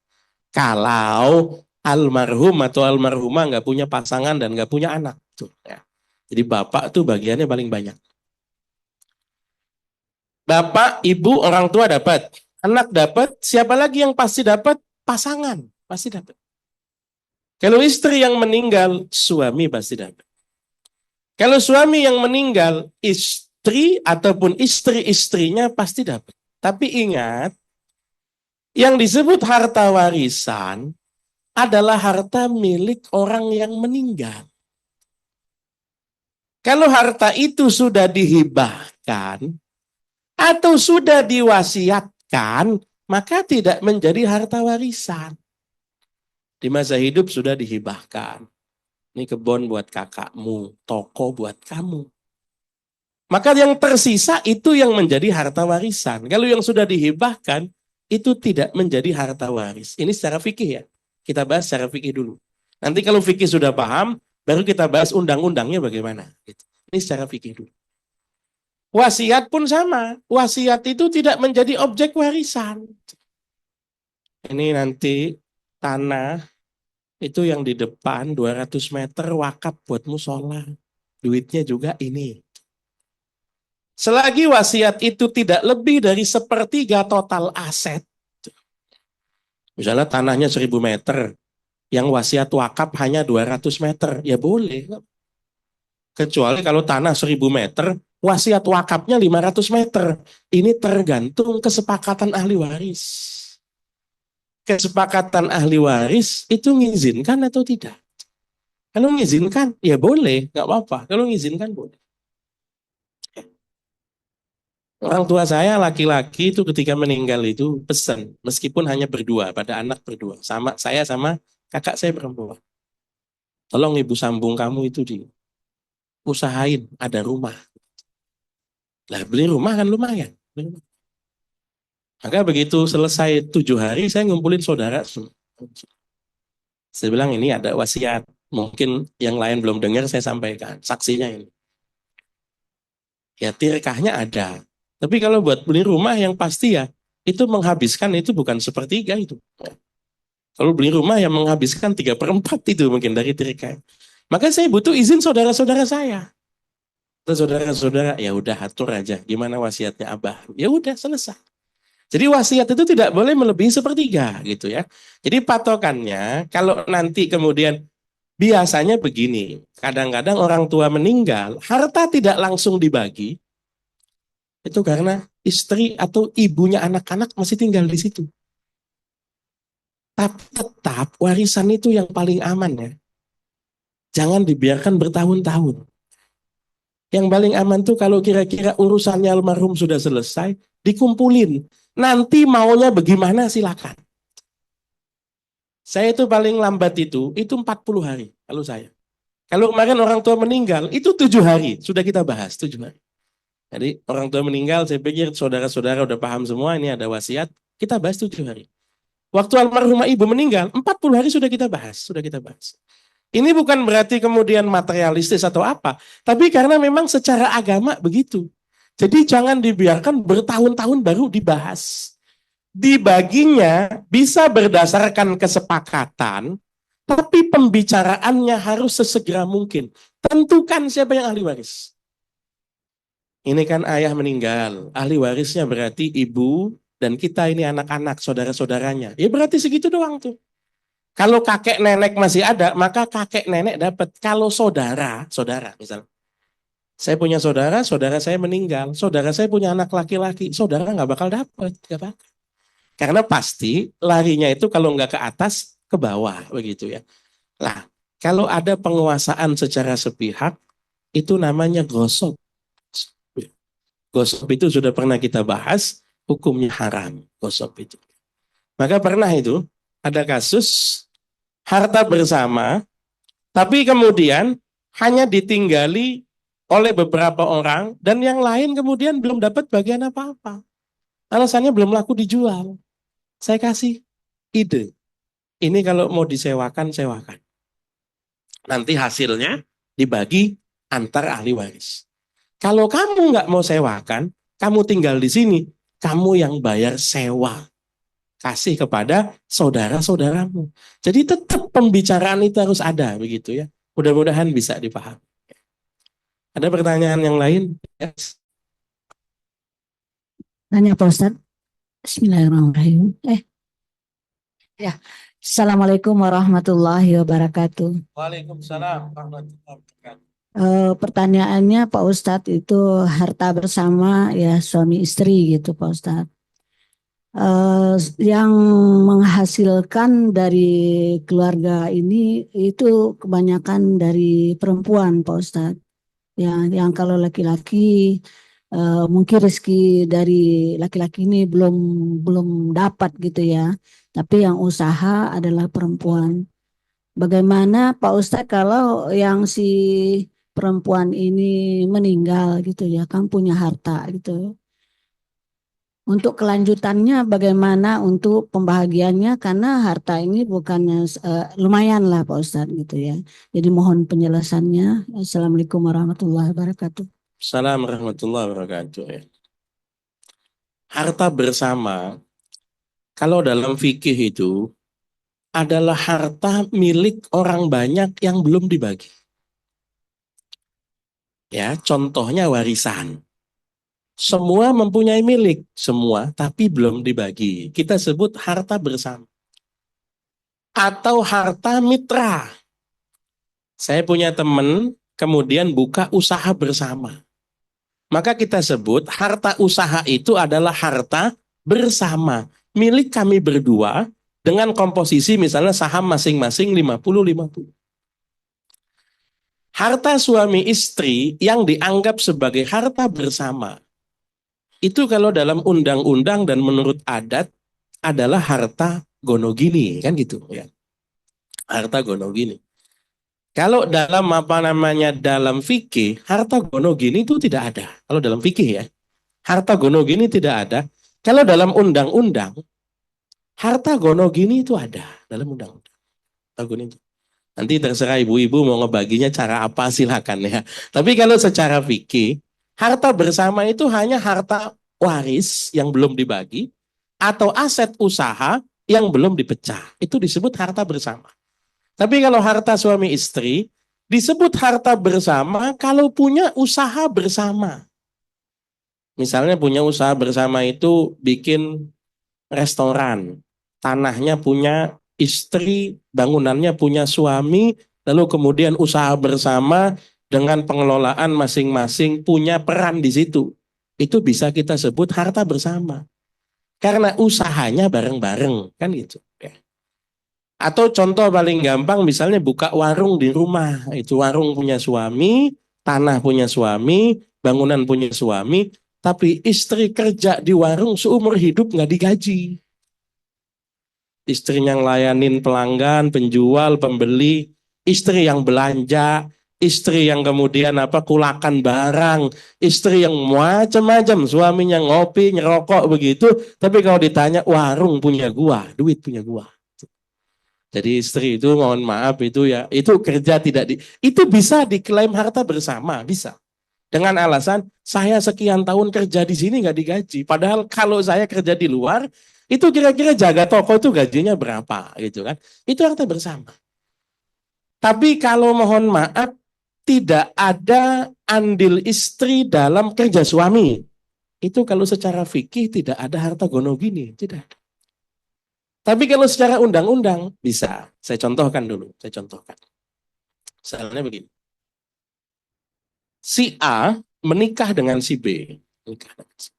A: Kalau almarhum atau almarhumah nggak punya pasangan dan nggak punya anak. Tuh, ya. Jadi bapak tuh bagiannya paling banyak. Bapak, ibu, orang tua dapat. Anak dapat, siapa lagi yang pasti dapat? Pasangan, pasti dapat. Kalau istri yang meninggal, suami pasti dapat. Kalau suami yang meninggal, istri ataupun istri-istrinya pasti dapat. Tapi ingat, yang disebut harta warisan adalah harta milik orang yang meninggal. Kalau harta itu sudah dihibahkan atau sudah diwasiatkan, maka tidak menjadi harta warisan. Di masa hidup sudah dihibahkan. Ini kebun buat kakakmu, toko buat kamu. Maka yang tersisa itu yang menjadi harta warisan. Kalau yang sudah dihibahkan, itu tidak menjadi harta waris. Ini secara fikih ya. Kita bahas secara fikih dulu. Nanti kalau fikih sudah paham, baru kita bahas undang-undangnya bagaimana. Ini secara fikih dulu. Wasiat pun sama. Wasiat itu tidak menjadi objek warisan. Ini nanti tanah itu yang di depan 200 meter wakaf buat musola. Duitnya juga ini. Selagi wasiat itu tidak lebih dari 1/3 total aset. Misalnya tanahnya 1000 meter. Yang wasiat wakaf hanya 200 meter. Ya boleh. Kecuali kalau tanah 1000 meter, wasiat wakafnya 500 meter. Ini tergantung kesepakatan ahli waris. Kesepakatan ahli waris itu mengizinkan atau tidak? Kalau mengizinkan, ya boleh, nggak apa-apa. Kalau mengizinkan, boleh. Orang tua saya laki-laki itu ketika meninggal itu pesan, meskipun hanya berdua, pada anak berdua. Sama saya sama kakak saya perempuan. Tolong ibu sambung kamu itu usahain ada rumah. Lah beli rumah kan lumayan. Maka begitu selesai 7 hari saya ngumpulin saudara semua. Saya bilang ini ada wasiat. Mungkin yang lain belum dengar saya sampaikan. Saksinya ini. Ya tirkahnya ada. Tapi kalau buat beli rumah yang pasti ya, itu menghabiskan itu bukan 1/3 itu. Kalau beli rumah yang menghabiskan 3/4 itu mungkin dari tirkah. Maka saya butuh izin saudara-saudara saya. Saudara-saudara, ya udah atur aja. Gimana wasiatnya Abah? Ya udah selesai. Jadi wasiat itu tidak boleh melebihi 1/3 gitu ya. Jadi patokannya kalau nanti kemudian biasanya begini, kadang-kadang orang tua meninggal, harta tidak langsung dibagi, itu karena istri atau ibunya anak-anak masih tinggal di situ. Tapi tetap warisan itu yang paling aman ya. Jangan dibiarkan bertahun-tahun. Yang paling aman tuh kalau kira-kira urusannya almarhum sudah selesai, dikumpulin. Nanti maunya bagaimana silakan. Saya itu paling lambat itu 40 hari kalau saya. Kalau kemarin orang tua meninggal, itu 7 hari. Sudah kita bahas 7 hari. Jadi orang tua meninggal, saya pikir saudara-saudara udah paham semua, ini ada wasiat. Kita bahas 7 hari. Waktu almarhumah ibu meninggal, 40 hari sudah kita bahas. Sudah kita bahas. Ini bukan berarti kemudian materialistis atau apa. Tapi karena memang secara agama begitu. Jadi jangan dibiarkan bertahun-tahun baru dibahas. Dibaginya bisa berdasarkan kesepakatan, tapi pembicaraannya harus sesegera mungkin. Tentukan siapa yang ahli waris. Ini kan ayah meninggal, ahli warisnya berarti ibu dan kita ini anak-anak, saudara-saudaranya. Ya berarti segitu doang tuh. Kalau kakek nenek masih ada, maka kakek nenek dapat. Kalau saudara misalnya. Saya punya saudara saya meninggal. Saudara saya punya anak laki-laki, saudara nggak bakal dapat. Nggak bakal. Karena pasti larinya itu kalau nggak ke atas, ke bawah. Begitu ya. Nah, kalau ada penguasaan secara sepihak, itu namanya gosok. Gosok itu sudah pernah kita bahas, hukumnya haram. Gosok itu. Maka pernah itu, ada kasus harta bersama, tapi kemudian hanya ditinggali oleh beberapa orang dan yang lain kemudian belum dapat bagian apa-apa. Alasannya belum laku dijual. Saya kasih ide. Ini kalau mau disewakan, sewakan. Nanti hasilnya dibagi antar ahli waris. Kalau kamu nggak mau sewakan, kamu tinggal di sini, kamu yang bayar sewa. Kasih kepada saudara-saudaramu. Jadi tetap pembicaraan itu harus ada begitu ya. Mudah-mudahan bisa dipahami. Ada pertanyaan yang lain? Yes.
C: Tanya Pak Ustadz. Bismillahirrahmanirrahim. Ya. Assalamualaikum warahmatullahi wabarakatuh.
A: Waalaikumsalam warahmatullahi wabarakatuh.
C: Pertanyaannya Pak Ustadz itu harta bersama ya suami istri gitu Pak Ustadz. Yang menghasilkan dari keluarga ini itu kebanyakan dari perempuan Pak Ustadz. Ya, yang kalau laki-laki mungkin rezeki dari laki-laki ini belum dapat gitu ya. Tapi yang usaha adalah perempuan. Bagaimana Pak Ustadz kalau yang si perempuan ini meninggal gitu ya, kan punya harta gitu. Untuk kelanjutannya bagaimana untuk pembahagiannya karena harta ini bukannya lumayan lah Pak Ustadz gitu ya. Jadi mohon penjelasannya. Assalamualaikum warahmatullahi wabarakatuh.
A: Assalamualaikum warahmatullahi wabarakatuh. Harta bersama, kalau dalam fikih itu adalah harta milik orang banyak yang belum dibagi. Ya, contohnya warisan. Semua mempunyai milik, semua, tapi belum dibagi. Kita sebut harta bersama. Atau harta mitra. Saya punya teman, kemudian buka usaha bersama. Maka kita sebut harta usaha itu adalah harta bersama. Milik kami berdua dengan komposisi misalnya saham masing-masing 50-50. Harta suami istri yang dianggap sebagai harta bersama. Itu kalau dalam undang-undang dan menurut adat adalah harta gonogini, kan gitu ya. Harta gonogini. Kalau dalam dalam fikih, harta gonogini itu tidak ada. Kalau dalam fikih ya, harta gonogini tidak ada. Kalau dalam undang-undang, harta gonogini itu ada dalam undang-undang. Nanti terserah ibu-ibu mau ngebaginya cara apa silakan ya. Tapi kalau secara fikih, harta bersama itu hanya harta waris yang belum dibagi atau aset usaha yang belum dipecah. Itu disebut harta bersama. Tapi kalau harta suami istri disebut harta bersama kalau punya usaha bersama. Misalnya punya usaha bersama itu bikin restoran, tanahnya punya istri, bangunannya punya suami, lalu kemudian usaha bersama dengan pengelolaan masing-masing punya peran di situ. Itu bisa kita sebut harta bersama. Karena usahanya bareng-bareng, kan gitu. Ya. Atau contoh paling gampang misalnya buka warung di rumah. Itu warung punya suami, tanah punya suami, bangunan punya suami, tapi istri kerja di warung seumur hidup nggak digaji. Istri yang layanin pelanggan, penjual, pembeli, istri yang belanja, istri yang kemudian kulakan barang, istri yang macam-macam, suaminya ngopi, ngerokok begitu, tapi kalau ditanya warung punya gua, duit punya gua. Jadi istri itu mohon maaf itu ya, itu kerja tidak itu bisa diklaim harta bersama, bisa. Dengan alasan saya sekian tahun kerja di sini nggak digaji, padahal kalau saya kerja di luar itu kira-kira jaga toko itu gajinya berapa gitu kan. Itu harta bersama. Tapi kalau mohon maaf tidak ada andil istri dalam kerja suami. Itu kalau secara fikih tidak ada harta gonogini, tidak ada. Tapi kalau secara undang-undang bisa. Saya contohkan dulu, saya contohkan. Misalnya begini. Si A menikah dengan si B. Menikah dengan si B.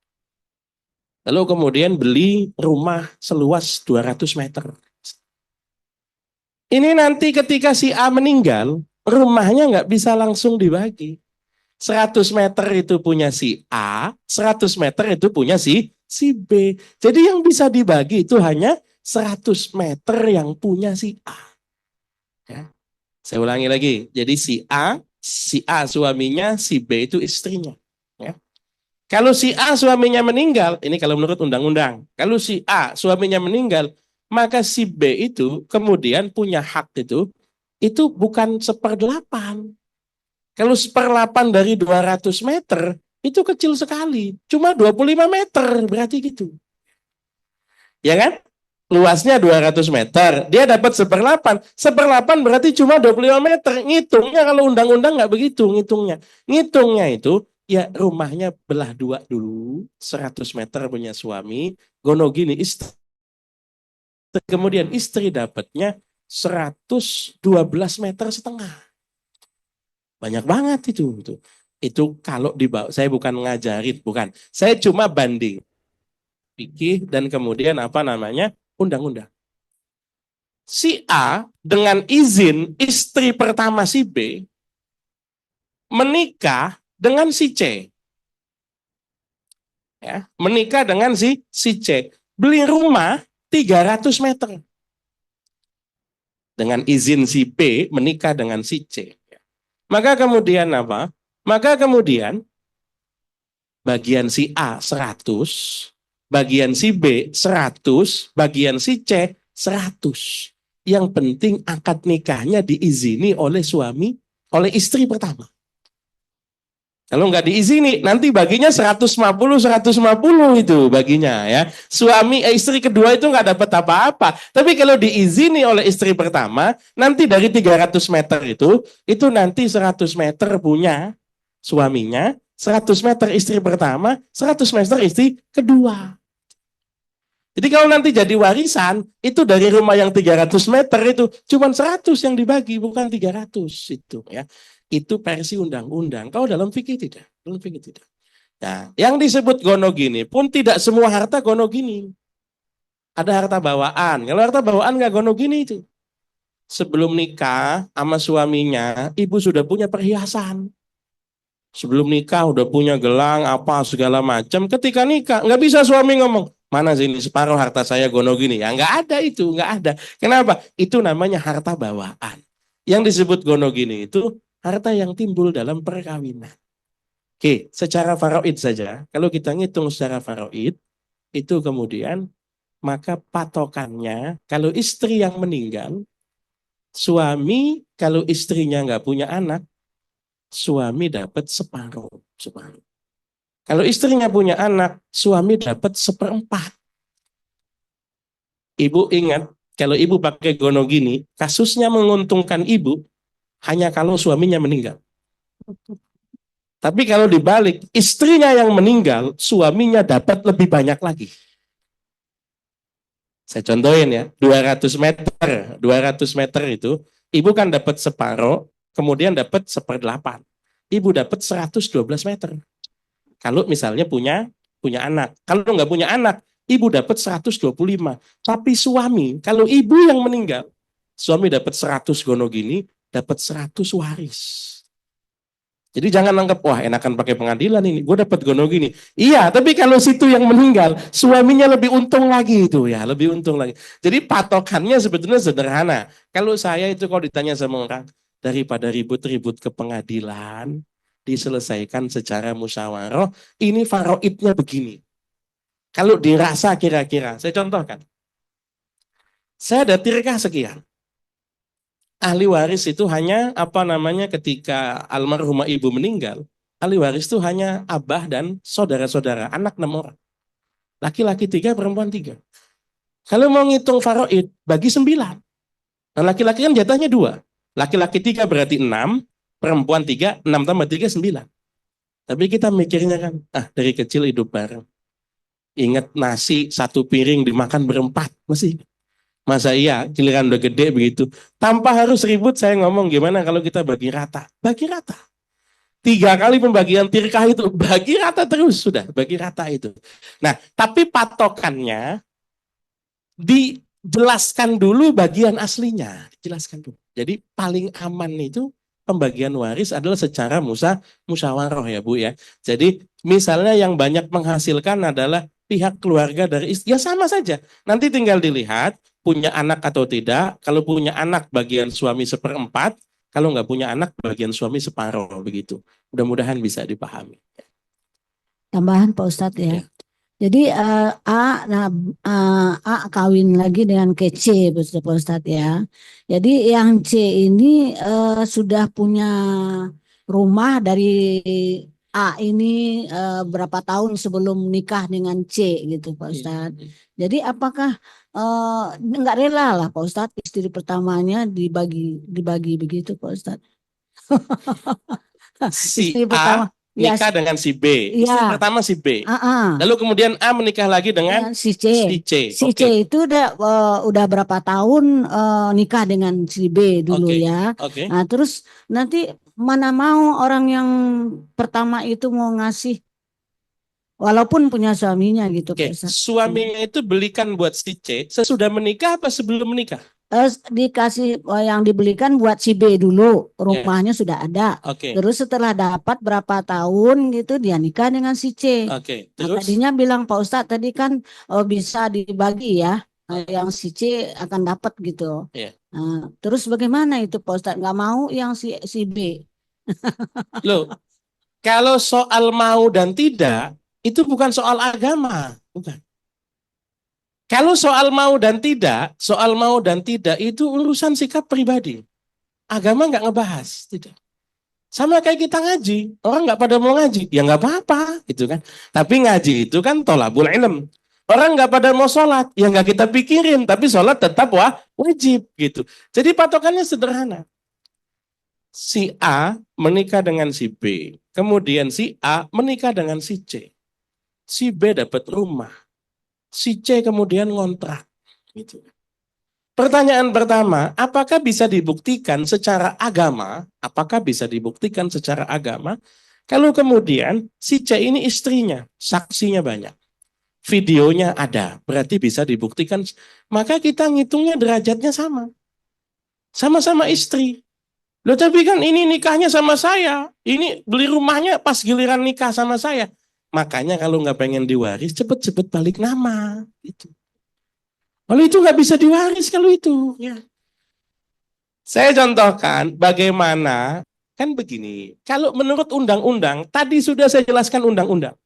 A: Lalu kemudian beli rumah seluas 200 meter. Ini nanti ketika si A meninggal, rumahnya nggak bisa langsung dibagi. 100 meter itu punya si A, 100 meter itu punya si B. Jadi yang bisa dibagi itu hanya 100 meter yang punya si A. Ya. Saya ulangi lagi. Jadi si A Si A suaminya, si B itu istrinya. Ya. Kalau si A suaminya meninggal, ini kalau menurut undang-undang, kalau si A suaminya meninggal, maka si B itu kemudian punya hak itu bukan 1/8. Kalau 1/8 dari 200 meter, itu kecil sekali. Cuma 25 meter, berarti gitu. Ya kan? Luasnya 200 meter, dia dapat 1/8. 1/8 berarti cuma 25 meter. Ngitungnya kalau undang-undang nggak begitu ngitungnya. Ngitungnya itu, ya rumahnya belah dua dulu, 100 meter punya suami, gono gini istri. Kemudian istri dapatnya 112,5 meter. Banyak banget itu. Itu kalau dibawa, saya bukan ngajarin, bukan. Saya cuma banding. Fikih dan kemudian apa namanya? Undang-undang. Si A dengan izin istri pertama si B menikah dengan si C. Ya, menikah dengan si C. Beli rumah 300 meter. Dengan izin si B menikah dengan si C. Maka kemudian apa? Maka kemudian bagian si A 100, bagian si B 100, bagian si C 100. Yang penting akad nikahnya diizini oleh suami, oleh istri pertama. Kalau nggak diizini, nanti baginya 150 itu baginya ya. Istri kedua itu nggak dapat apa-apa. Tapi kalau diizini oleh istri pertama, nanti dari 300 meter itu nanti 100 meter punya suaminya, 100 meter istri pertama, 100 meter istri kedua. Jadi kalau nanti jadi warisan, itu dari rumah yang 300 meter itu cuma 100 yang dibagi, bukan 300 itu ya. Itu versi undang-undang. Kalau dalam fikih tidak. Dalam fikih tidak. Nah, yang disebut gono gini pun tidak semua harta gono gini. Ada harta bawaan. Kalau harta bawaan nggak gono gini itu. Sebelum nikah sama suaminya, ibu sudah punya perhiasan. Sebelum nikah udah punya gelang apa segala macam. Ketika nikah nggak bisa suami ngomong, mana sih ini separuh harta saya gono gini ya, nggak ada itu, nggak ada. Kenapa? Itu namanya harta bawaan. Yang disebut gono gini itu harta yang timbul dalam perkawinan. Oke, secara faraid saja. Kalau kita ngitung secara faraid, itu kemudian maka patokannya kalau istri yang meninggal, suami kalau istrinya nggak punya anak, suami dapat separuh. Kalau istrinya punya anak, suami dapat 1/4. Ibu ingat, kalau ibu pakai gono gini, kasusnya menguntungkan ibu hanya kalau suaminya meninggal. Tapi kalau dibalik, istrinya yang meninggal, suaminya dapat lebih banyak lagi. Saya contohin ya, 200 meter. 200 meter itu, ibu kan dapat separuh, kemudian dapat 1/8. Ibu dapat 112 meter. Kalau misalnya punya anak. Kalau nggak punya anak, ibu dapat 125. Tapi suami, kalau ibu yang meninggal, suami dapat 100 gono gini, dapat 100 waris. Jadi jangan anggap, wah enakan pakai pengadilan ini, gue dapat gono gini. Iya, tapi kalau situ yang meninggal, suaminya lebih untung lagi itu ya, lebih untung lagi. Jadi patokannya sebetulnya sederhana. Kalau saya itu kalau ditanya sama orang, daripada ribut-ribut ke pengadilan, diselesaikan secara musyawarah, ini faraidnya begini. Kalau dirasa kira-kira, saya contohkan. Saya ada tirkah sekian. Ahli waris itu hanya ketika almarhumah ibu meninggal, ahli waris itu hanya abah dan saudara-saudara, anak 6 orang. Laki-laki 3, perempuan 3. Kalau mau ngitung faraid, bagi 9. Nah, laki-laki kan jatahnya 2. Laki-laki 3 berarti 6, perempuan 3, 6 tambah 3, 9. Tapi kita mikirnya kan, dari kecil hidup bareng. Ingat nasi 1 piring dimakan berempat, masih. Masa iya, giliran udah gede begitu. Tanpa harus ribut, saya ngomong gimana kalau kita bagi rata. Bagi rata. 3 kali pembagian tirkah itu, bagi rata terus, sudah, bagi rata itu. Nah, tapi patokannya, dijelaskan dulu bagian aslinya. Dijelaskan dulu. Jadi paling aman itu, pembagian waris adalah secara musyawarah ya Bu ya. Jadi misalnya yang banyak menghasilkan adalah pihak keluarga dari istri, ya sama saja. Nanti tinggal dilihat, punya anak atau tidak. Kalau punya anak bagian suami 1/4, Kalau nggak punya anak, bagian suami separuh begitu. Mudah-mudahan bisa dipahami.
C: Tambahan Pak Ustadz ya.
A: Ya.
C: Jadi A kawin lagi dengan ke C, Pak Ustadz ya. Jadi yang C ini sudah punya rumah dari A ini berapa tahun sebelum nikah dengan C gitu Pak Ustadz. Jadi apakah nggak rela lah Pak Ustadz istri pertamanya dibagi begitu Pak Ustadz?
A: Si
C: Istri pertama,
A: A nikah
C: ya,
A: dengan si B. Istri
C: ya,
A: pertama si B.
C: ah.
A: Lalu kemudian A menikah lagi dengan
C: Dengan si C.
A: si C.
C: Si C itu udah berapa tahun nikah dengan si B dulu
A: Oke.
C: ya.
A: Oke.
C: Nah, terus nanti mana mau orang yang pertama itu mau ngasih walaupun punya suaminya gitu Pak
A: Oke.
C: Ustadz.
A: Suaminya itu belikan buat si C sesudah menikah apa sebelum menikah?
C: Dikasih yang dibelikan buat si B dulu,
A: Ya.
C: rumahnya sudah ada.
A: Oke.
C: Terus setelah dapat berapa tahun gitu dia nikah dengan si C.
A: Oke.
C: Nah,
A: Terus
C: tadinya bilang Pak Ustadz tadi kan bisa dibagi ya, yang si C akan dapat gitu.
A: ya.
C: Nah, terus bagaimana itu Pak Ustadz? Nggak mau yang si B.
A: Loh, kalau soal mau dan tidak itu bukan soal agama, bukan. Kalau soal mau dan tidak itu urusan sikap pribadi. Agama nggak ngebahas, tidak. Sama kayak kita ngaji, orang nggak pada mau ngaji, ya nggak apa-apa, gitu kan. Tapi ngaji itu kan tolabul ilm. Orang nggak pada mau sholat, ya nggak kita pikirin, tapi sholat tetap wajib, gitu. Jadi patokannya sederhana. Si A menikah dengan si B, kemudian si A menikah dengan si C. Si B dapat rumah, si C kemudian ngontrak, gitu. Pertanyaan pertama, apakah bisa dibuktikan secara agama? Apakah bisa dibuktikan secara agama? Kalau kemudian si C ini istrinya, saksinya banyak, videonya ada, berarti bisa dibuktikan. Maka kita ngitungnya derajatnya sama, sama-sama istri. Loh tapi kan ini nikahnya sama saya, ini beli rumahnya pas giliran nikah sama saya. Makanya kalau nggak pengen diwaris, cepet-cepet balik nama. Gitu. Kalau itu nggak bisa diwaris kalau itu. Ya. Saya contohkan bagaimana, kan begini, kalau menurut undang-undang, tadi sudah saya jelaskan undang-undang.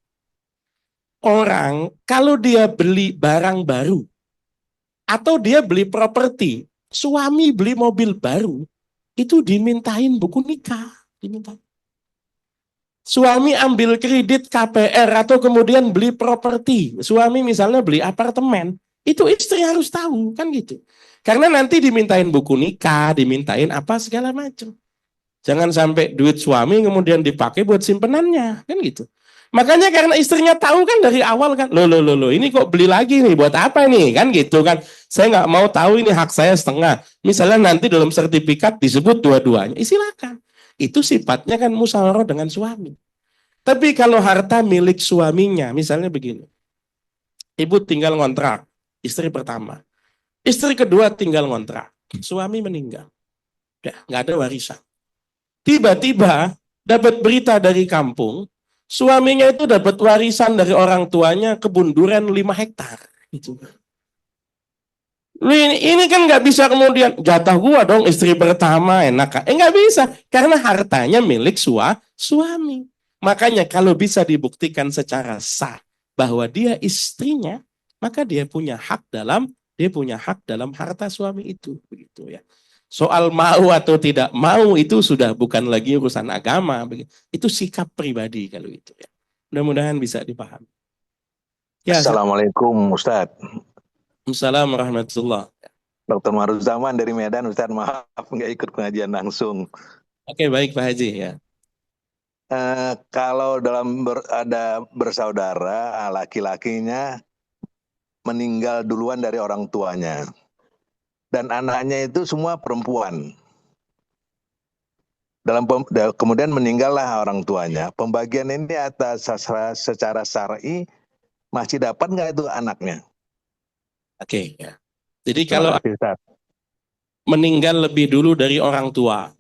A: Orang kalau dia beli barang baru, atau dia beli properti, suami beli mobil baru, itu dimintain buku nikah. Dimintain. Suami ambil kredit KPR atau kemudian beli properti, suami misalnya beli apartemen, itu istri harus tahu, kan gitu. Karena nanti dimintain buku nikah, dimintain apa segala macam. Jangan sampai duit suami kemudian dipakai buat simpenannya, kan gitu. Makanya karena istrinya tahu kan dari awal kan, loh, ini kok beli lagi nih, buat apa nih, kan gitu kan. Saya nggak mau tahu ini hak saya setengah. Misalnya nanti dalam sertifikat disebut dua-duanya, silakan. Itu sifatnya kan musyawarah dengan suami. Tapi kalau harta milik suaminya, misalnya begini, ibu tinggal ngontrak, istri pertama. Istri kedua tinggal ngontrak, suami meninggal. Udah, nggak ada warisan. Tiba-tiba dapat berita dari kampung, suaminya itu dapat warisan dari orang tuanya kebun durian 5 hektar. Gitu. Ini kan nggak bisa kemudian jatah gua dong istri pertama enak. Nggak bisa karena hartanya milik suami. Makanya kalau bisa dibuktikan secara sah bahwa dia istrinya, maka dia punya hak dalam harta suami itu, begitu ya. Soal mau atau tidak mau itu sudah bukan lagi urusan agama, itu sikap pribadi kalau itu ya. Mudah-mudahan bisa dipahami. Ya,
D: Assalamualaikum Ustadz.
A: Assalamualaikum warahmatullahi wabarakatuh.
D: Dr. Maruzaman dari Medan, Ustadz, maaf nggak ikut pengajian langsung.
A: Oke, baik Pak Haji ya.
D: Kalau ada bersaudara, laki-lakinya meninggal duluan dari orang tuanya, dan anaknya itu semua perempuan. Kemudian meninggallah orang tuanya. Pembagian ini atas secara syar'i masih dapat nggak itu anaknya?
A: Oke ya. Jadi kalau
D: Terima kasih, Ustadz.
A: meninggal lebih dulu dari orang tua,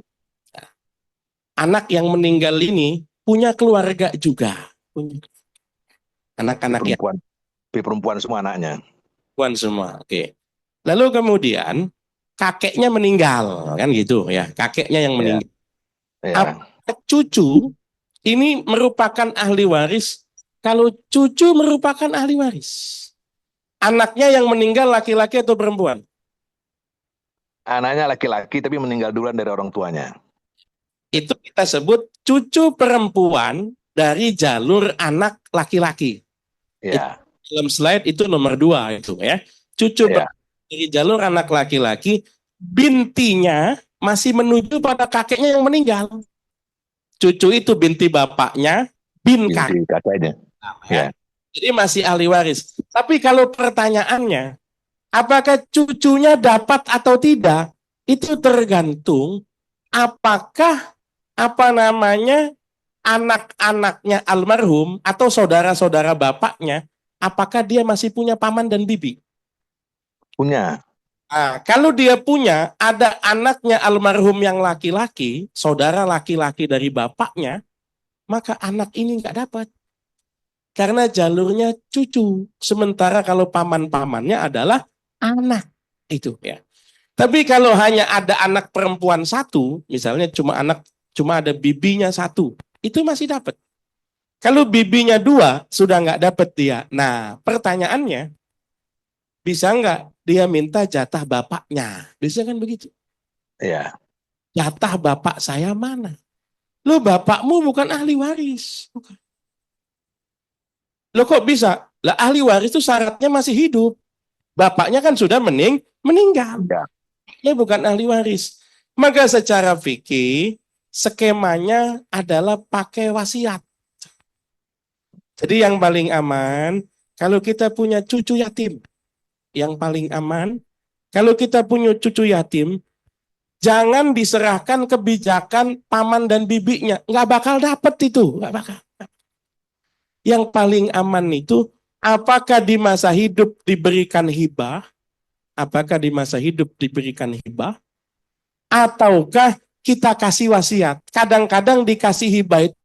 A: anak yang meninggal ini punya keluarga juga, anak-anak yang
D: Perempuan semua anaknya.
A: perempuan semua. Oke. Lalu kemudian kakeknya meninggal, kan gitu ya, kakeknya yang
D: Ya.
A: meninggal.
D: Ya.
A: Apakah cucu ini merupakan ahli waris? Kalau cucu merupakan ahli waris, anaknya yang meninggal laki-laki atau perempuan?
D: Anaknya laki-laki tapi meninggal duluan dari orang tuanya.
A: Itu kita sebut cucu perempuan dari jalur anak laki-laki.
D: Ya.
A: Dalam slide itu nomor 2 itu ya. Cucu
D: Ya.
A: dari jalur anak laki-laki, bintinya masih menuju pada kakeknya yang meninggal. Cucu itu binti bapaknya, kakek.
D: Binti kakaknya. Ya.
A: Jadi masih ahli waris. Tapi kalau pertanyaannya, apakah cucunya dapat atau tidak? Itu tergantung apakah anak-anaknya almarhum atau saudara-saudara bapaknya, apakah dia masih punya paman dan bibi?
D: Punya.
A: Nah, kalau dia punya, ada anaknya almarhum yang laki-laki, saudara laki-laki dari bapaknya, maka anak ini nggak dapat. Karena jalurnya cucu. Sementara kalau paman-pamannya adalah anak. Itu ya. Tapi kalau hanya ada anak perempuan satu, misalnya cuma ada bibinya satu, itu masih dapat. Kalau bibinya 2, sudah nggak dapat dia. Nah, pertanyaannya, bisa nggak dia minta jatah bapaknya? Bisa kan begitu?
D: Ya.
A: Jatah bapak saya mana? Lo bapakmu bukan ahli waris. Bukan. Lo kok bisa? Lah ahli waris itu syaratnya masih hidup. Bapaknya kan sudah meninggal.
D: Ya.
A: Dia bukan ahli waris. Maka secara fikih, skemanya adalah pakai wasiat. Jadi yang paling aman, kalau kita punya cucu yatim, yang paling aman, kalau kita punya cucu yatim, jangan diserahkan kebijakan paman dan bibinya. Nggak bakal dapet itu. Nggak bakal. Yang paling aman itu, apakah di masa hidup diberikan hibah, apakah di masa hidup diberikan hibah, ataukah kita kasih wasiat. Kadang-kadang dikasih hibah itu,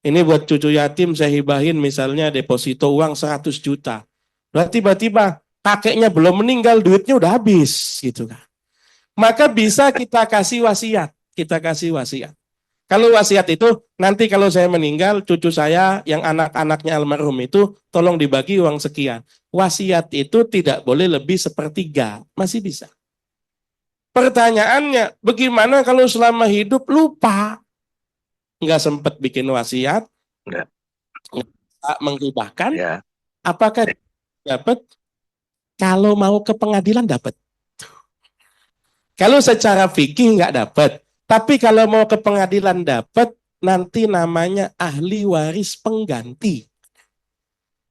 A: ini buat cucu yatim saya hibahin misalnya deposito uang 100 juta. Berarti tiba-tiba kakeknya belum meninggal, duitnya udah habis gitu kan. Maka bisa kita kasih wasiat, kita kasih wasiat. Kalau wasiat itu, nanti kalau saya meninggal, cucu saya yang anak-anaknya almarhum itu, tolong dibagi uang sekian. Wasiat itu tidak boleh lebih 1/3, masih bisa. Pertanyaannya, bagaimana kalau selama hidup lupa? Nggak sempat bikin wasiat,
D: Nggak
A: menghibahkan,
D: Ya.
A: apakah dapat? Kalau mau ke pengadilan dapat. Kalau secara fikih nggak dapat. Tapi kalau mau ke pengadilan dapat, nanti namanya ahli waris pengganti.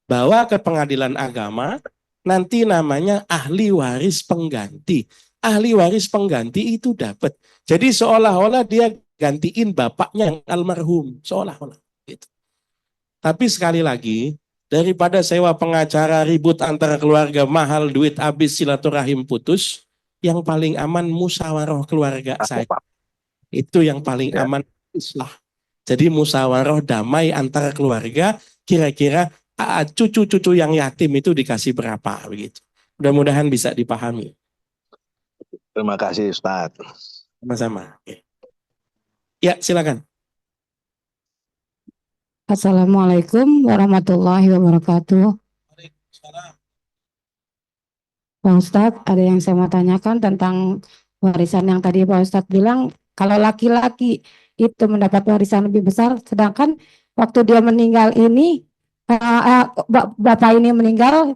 A: Bawa ke pengadilan agama, nanti namanya ahli waris pengganti. Ahli waris pengganti itu dapat. Jadi seolah-olah dia gantiin bapaknya yang almarhum. Seolah-olah. Gitu. Tapi sekali lagi, daripada sewa pengacara ribut antara keluarga mahal, duit habis, silaturahim putus, yang paling aman musyawarah keluarga saya. Itu yang paling aman islah. Jadi musyawarah damai antara keluarga, kira-kira cucu-cucu yang yatim itu dikasih berapa begitu. Mudah-mudahan bisa dipahami.
D: Terima kasih Ustadz.
A: Sama-sama. Ya, silakan.
E: Assalamualaikum warahmatullahi wabarakatuh. Pak Ustadz, ada yang saya mau tanyakan tentang warisan yang tadi Pak Ustadz bilang, kalau laki-laki itu mendapat warisan lebih besar, sedangkan waktu dia meninggal ini, bapak ini meninggal,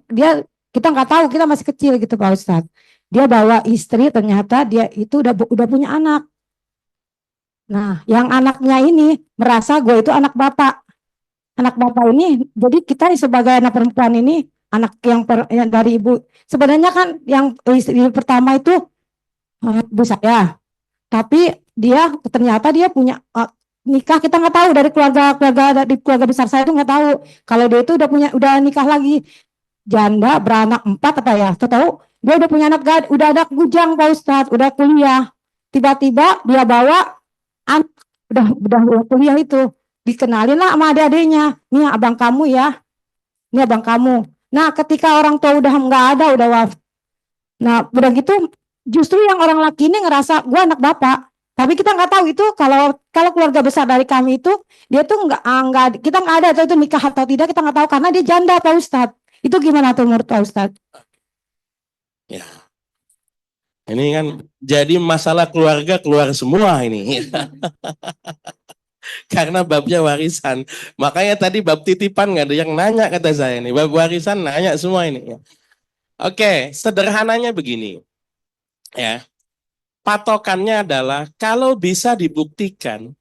E: kita nggak tahu, kita masih kecil gitu Pak Ustadz. Dia bawa istri, ternyata dia itu udah punya anak. Nah, yang anaknya ini merasa gue itu anak bapak. Anak bapak ini, jadi kita sebagai anak perempuan ini, anak yang dari ibu, sebenarnya kan yang istri pertama itu ibu saya, tapi ternyata dia punya nikah, kita nggak tahu dari keluarga besar saya itu nggak tahu kalau dia itu udah nikah lagi, janda beranak 4 apa ya, tahu dia udah punya anak, udah ada bujang Pak Ustadz, udah kuliah, tiba-tiba dia bawa udah kuliah itu, dikenalin lah sama adik-adiknya, nih abang kamu ya, ini abang kamu. Nah ketika orang tua udah nggak ada, udah wafat, Nah, udah gitu justru yang orang laki ini ngerasa gua anak bapak. Tapi kita nggak tahu itu kalau keluarga besar dari kami itu dia tuh nggak kita nggak ada atau itu nikah atau tidak kita nggak tahu karena dia janda Pak Ustadz. Itu gimana tuh menurut Pak Ustadz?
A: Ya, ini kan jadi masalah keluarga keluar semua ini. Karena babnya warisan. Makanya tadi bab titipan nggak ada yang nanya kata saya ini. Bab warisan nanya semua ini. Oke, sederhananya begini. Ya. Patokannya adalah kalau bisa dibuktikan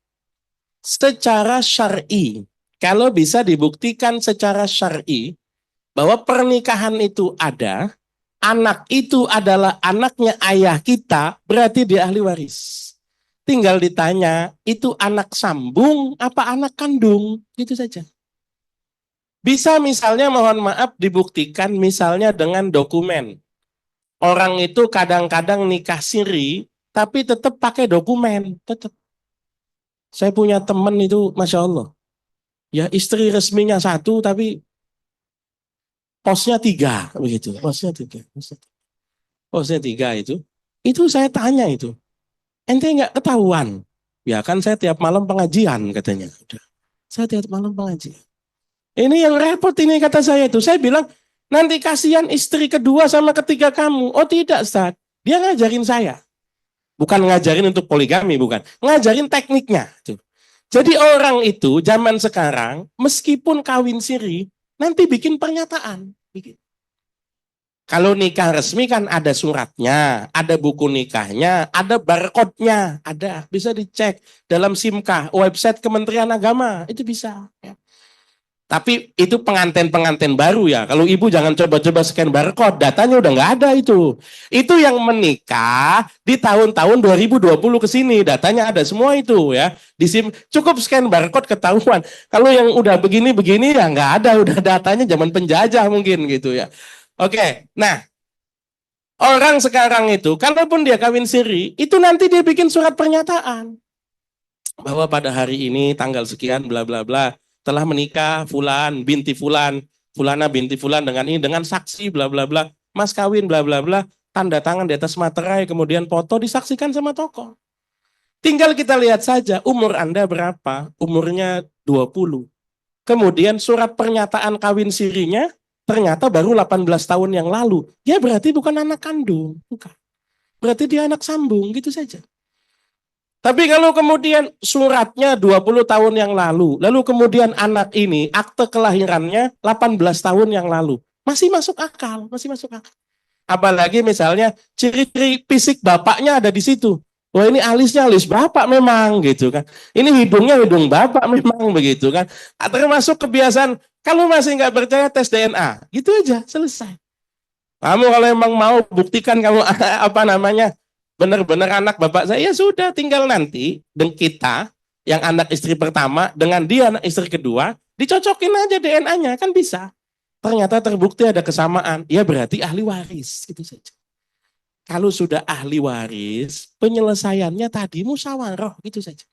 A: secara syar'i. Kalau bisa dibuktikan secara syar'i bahwa pernikahan itu ada, anak itu adalah anaknya ayah kita, berarti dia ahli waris. Tinggal ditanya, itu anak sambung apa anak kandung? Gitu saja. Bisa misalnya mohon maaf dibuktikan misalnya dengan dokumen. Orang itu kadang-kadang nikah siri, tapi tetap pakai dokumen. Tetap. Saya punya teman itu, Masya Allah. Ya istri resminya 1, tapi posnya 3. Begitu. Posnya 3. Posnya 3 itu. Itu saya tanya itu. Ente nggak ketahuan? Ya kan saya tiap malam pengajian katanya. Udah. Saya tiap malam pengajian. Ini yang repot ini kata saya itu. Saya bilang, nanti kasihan istri kedua sama ketiga kamu. Oh tidak Ustaz. Dia ngajarin saya. Bukan ngajarin untuk poligami, bukan. Ngajarin tekniknya. Tuh. Jadi orang itu zaman sekarang, meskipun kawin siri, nanti bikin pernyataan. Kalau nikah resmi kan ada suratnya, ada buku nikahnya, ada barcode-nya, ada. Bisa dicek dalam SIMKA, website Kementerian Agama, itu bisa. Ya. Tapi itu pengantin-pengantin baru ya. Kalau ibu jangan coba-coba scan barcode, datanya udah nggak ada itu. Itu yang menikah di tahun-tahun 2020 ke sini, datanya ada semua itu ya. Cukup scan barcode ketahuan. Kalau yang udah begini-begini ya nggak ada, udah datanya zaman penjajah mungkin gitu ya. Oke, nah orang sekarang itu, kalaupun dia kawin siri, itu nanti dia bikin surat pernyataan bahwa pada hari ini tanggal sekian bla bla bla telah menikah Fulan binti Fulan, Fulana binti Fulan dengan ini dengan saksi bla bla bla, mas kawin bla bla bla, tanda tangan di atas materai, kemudian foto disaksikan sama tokoh. Tinggal kita lihat saja umur Anda berapa, umurnya 20. Kemudian surat pernyataan kawin sirinya ternyata baru 18 tahun yang lalu. Ya berarti bukan anak kandung, bukan. Berarti dia anak sambung, gitu saja. Tapi kalau kemudian suratnya 20 tahun yang lalu kemudian anak ini akte kelahirannya 18 tahun yang lalu, masih masuk akal, masih masuk akal. Apalagi misalnya ciri-ciri fisik bapaknya ada di situ. Wah ini alisnya alis bapak memang gitu kan. Ini hidungnya hidung bapak memang begitu kan. Termasuk kebiasaan kalau masih nggak percaya tes DNA, gitu aja selesai. Kamu kalau emang mau buktikan kamu apa namanya benar-benar anak bapak saya, ya sudah tinggal nanti dengan kita yang anak istri pertama dengan dia anak istri kedua dicocokin aja DNA-nya kan bisa. Ternyata terbukti ada kesamaan, ya berarti ahli waris gitu saja. Kalau sudah ahli waris, penyelesaiannya tadi musyawarah gitu saja.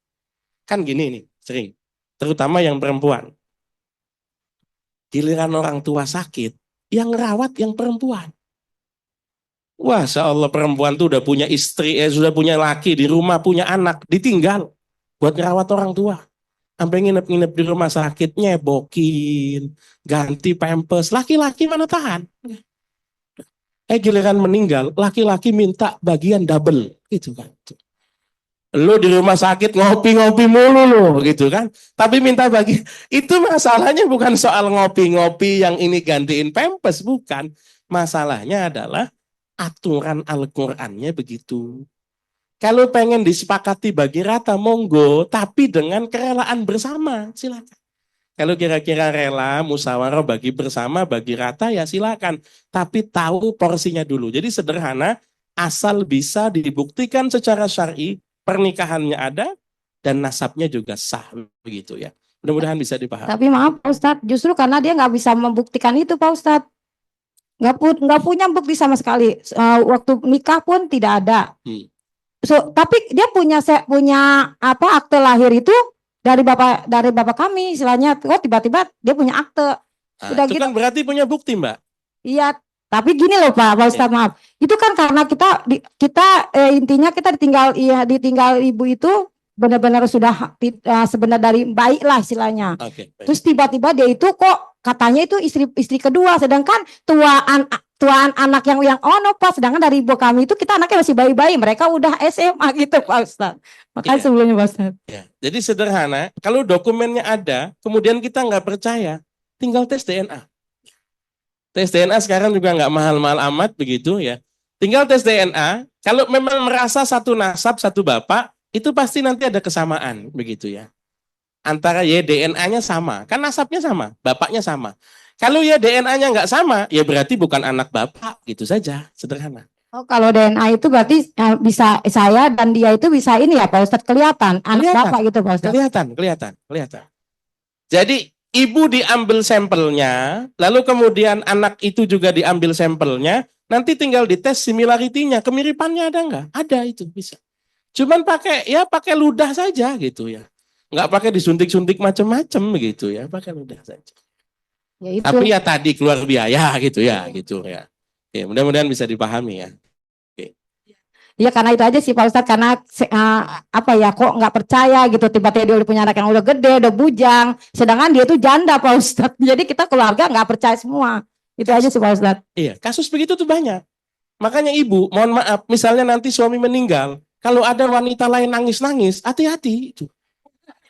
A: Kan gini nih, sering. Terutama yang perempuan. Giliran orang tua sakit, yang rawat yang perempuan. Wah, Allah perempuan tuh udah punya istri, sudah punya laki di rumah, punya anak, ditinggal buat ngerawat orang tua. Sampai nginep-nginep di rumah sakit, nyebokin, ganti pampers. Laki-laki mana tahan? Giliran meninggal, laki-laki minta bagian double, gitu kan. Lo di rumah sakit ngopi-ngopi mulu lo, gitu kan. Tapi minta bagi, itu masalahnya bukan soal ngopi-ngopi yang ini gantiin pampers, bukan. Masalahnya adalah aturan Al-Qur'annya begitu. Kalau pengen disepakati bagi rata, monggo, tapi dengan kerelaan bersama, silakan. Kalau kira-kira rela, musyawarah bagi bersama, bagi rata, ya silakan. Tapi tahu porsinya dulu. Jadi sederhana, asal bisa dibuktikan secara syar'i, pernikahannya ada, dan nasabnya juga sah, begitu ya. Mudah-mudahan bisa dipahami.
E: Tapi maaf Pak Ustadz, justru karena dia nggak bisa membuktikan itu Pak Ustadz. Nggak punya bukti sama sekali. Waktu nikah pun tidak ada. Tapi dia punya apa akte lahir itu dari bapak kami, istilahnya. Kok tiba-tiba dia punya akte.
A: Udah itu gitu. Kan berarti punya bukti Mbak.
E: Iya, Tapi gini loh Pak Ustadz, maaf. Itu kan karena intinya kita ditinggal ibu itu benar-benar sudah sebenarnya dari baik lah istilahnya.
A: Oke, baik.
E: Terus tiba-tiba dia itu kok katanya itu istri kedua, sedangkan tuaan anak yang ono Pak, sedangkan dari ibu kami itu kita anaknya masih bayi-bayi, mereka udah SMA gitu Pak Ustadz. Makanya
A: Iya.
E: sebelumnya Pak Ustadz.
A: Ya, jadi sederhana, kalau dokumennya ada, kemudian kita nggak percaya, tinggal tes DNA. Tes DNA sekarang juga nggak mahal-mahal amat begitu ya. Tinggal tes DNA, kalau memang merasa satu nasab, satu bapak, itu pasti nanti ada kesamaan begitu ya. Antara ya DNA-nya sama, kan nasabnya sama, bapaknya sama. Kalau ya DNA-nya nggak sama, ya berarti bukan anak bapak, gitu saja, sederhana.
E: Oh, kalau DNA itu berarti bisa saya dan dia itu bisa ini ya Pak Ustadz, kelihatan anak
A: Kelihatan.
E: bapak gitu Pak Ustadz.
A: Kelihatan. Jadi ibu diambil sampelnya, lalu kemudian anak itu juga diambil sampelnya, nanti tinggal dites similarity-nya, kemiripannya ada nggak? Ada, itu bisa. Cuman pakai ludah saja gitu ya. Nggak pakai disuntik-suntik macam-macam gitu ya, pakai ludah saja.
E: Ya itu.
A: Tapi ya tadi keluar biaya gitu ya. Oke, mudah-mudahan bisa dipahami ya.
E: Ya karena itu aja sih Pak Ustadz, karena kok nggak percaya gitu, tiba-tiba dia udah punya anak yang udah gede, udah bujang, sedangkan dia tuh janda Pak Ustadz. Jadi kita keluarga nggak percaya semua. Itu aja sih Pak Ustadz.
A: Iya, kasus begitu tuh banyak. Makanya ibu, mohon maaf, misalnya nanti suami meninggal, kalau ada wanita lain nangis-nangis, hati-hati itu.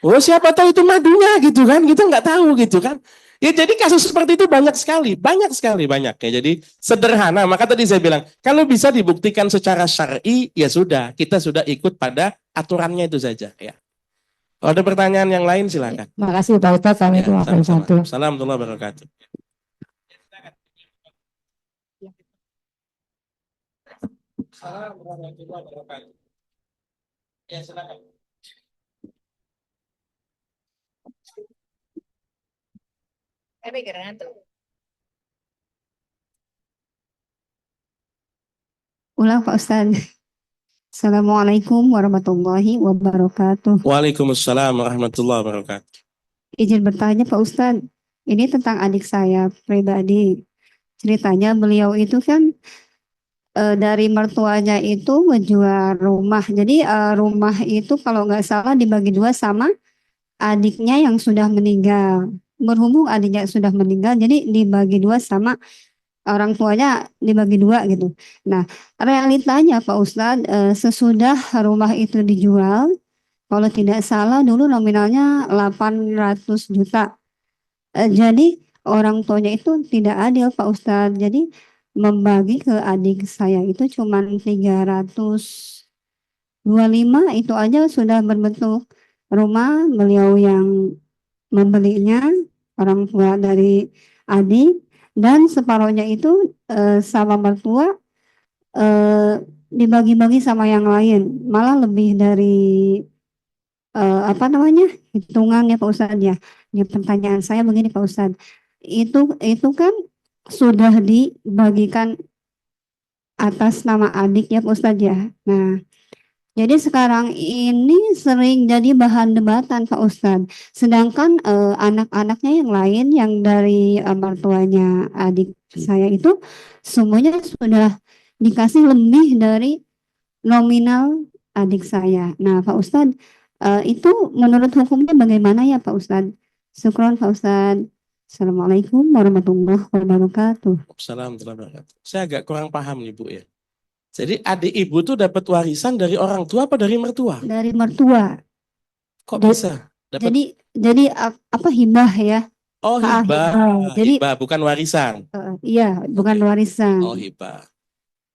A: Oh, siapa tahu itu madunya gitu kan, kita nggak tahu gitu kan. Ya jadi kasus seperti itu banyak sekali ya. Jadi sederhana, maka tadi saya bilang, kalau bisa dibuktikan secara syar'i, ya sudah, kita sudah ikut pada aturannya itu saja ya. Kalau ada pertanyaan yang lain silakan.
E: Makasih Pak Ustadz,
A: Ya,
E: Assalamualaikum.
A: Assalamualaikum warahmatullahi wabarakatuh. Assalamualaikum warahmatullahi wabarakatuh. Ya, silakan.
F: Ulang Pak Ustadz. Assalamualaikum warahmatullahi wabarakatuh.
A: Waalaikumsalam warahmatullahi wabarakatuh.
F: Izin bertanya Pak Ustadz, ini tentang adik saya pribadi. Ceritanya beliau itu kan dari mertuanya itu menjual rumah. Jadi rumah itu kalau nggak salah dibagi dua sama adiknya yang sudah meninggal. Berhubung adiknya sudah meninggal, jadi dibagi dua sama orang tuanya, dibagi dua gitu. Nah, realitanya Pak Ustadz, sesudah rumah itu dijual, kalau tidak salah dulu nominalnya 800 juta. Jadi orang tuanya itu tidak adil Pak Ustadz. Jadi membagi ke adik saya itu cuma 325, itu aja sudah berbentuk rumah. Beliau yang membelinya, orang tua dari adik, dan separuhnya itu sama mertua dibagi-bagi sama yang lain, malah lebih dari hitungannya Pak Ustadz ya. Ya, pertanyaan saya begini Pak Ustadz, itu kan sudah dibagikan atas nama adik ya Pak Ustadz ya. Nah, jadi sekarang ini sering jadi bahan debatan Pak Ustadz. Sedangkan anak-anaknya yang lain yang dari mertuanya adik saya itu semuanya sudah dikasih lebih dari nominal adik saya. Nah Pak Ustadz, itu menurut hukumnya bagaimana ya Pak Ustadz? Syukron Pak Ustadz. Assalamualaikum warahmatullahi wabarakatuh.
A: Assalamualaikum warahmatullahi wabarakatuh. Saya agak kurang paham nih Bu ya. Jadi adik ibu tuh dapat warisan dari orang tua apa dari mertua?
F: Dari mertua.
A: Kok bisa? Dapat...
F: Jadi apa hibah ya?
A: Oh, hibah.
F: Jadi
A: hibah bukan warisan.
F: Iya, bukan warisan.
A: Oh, hibah.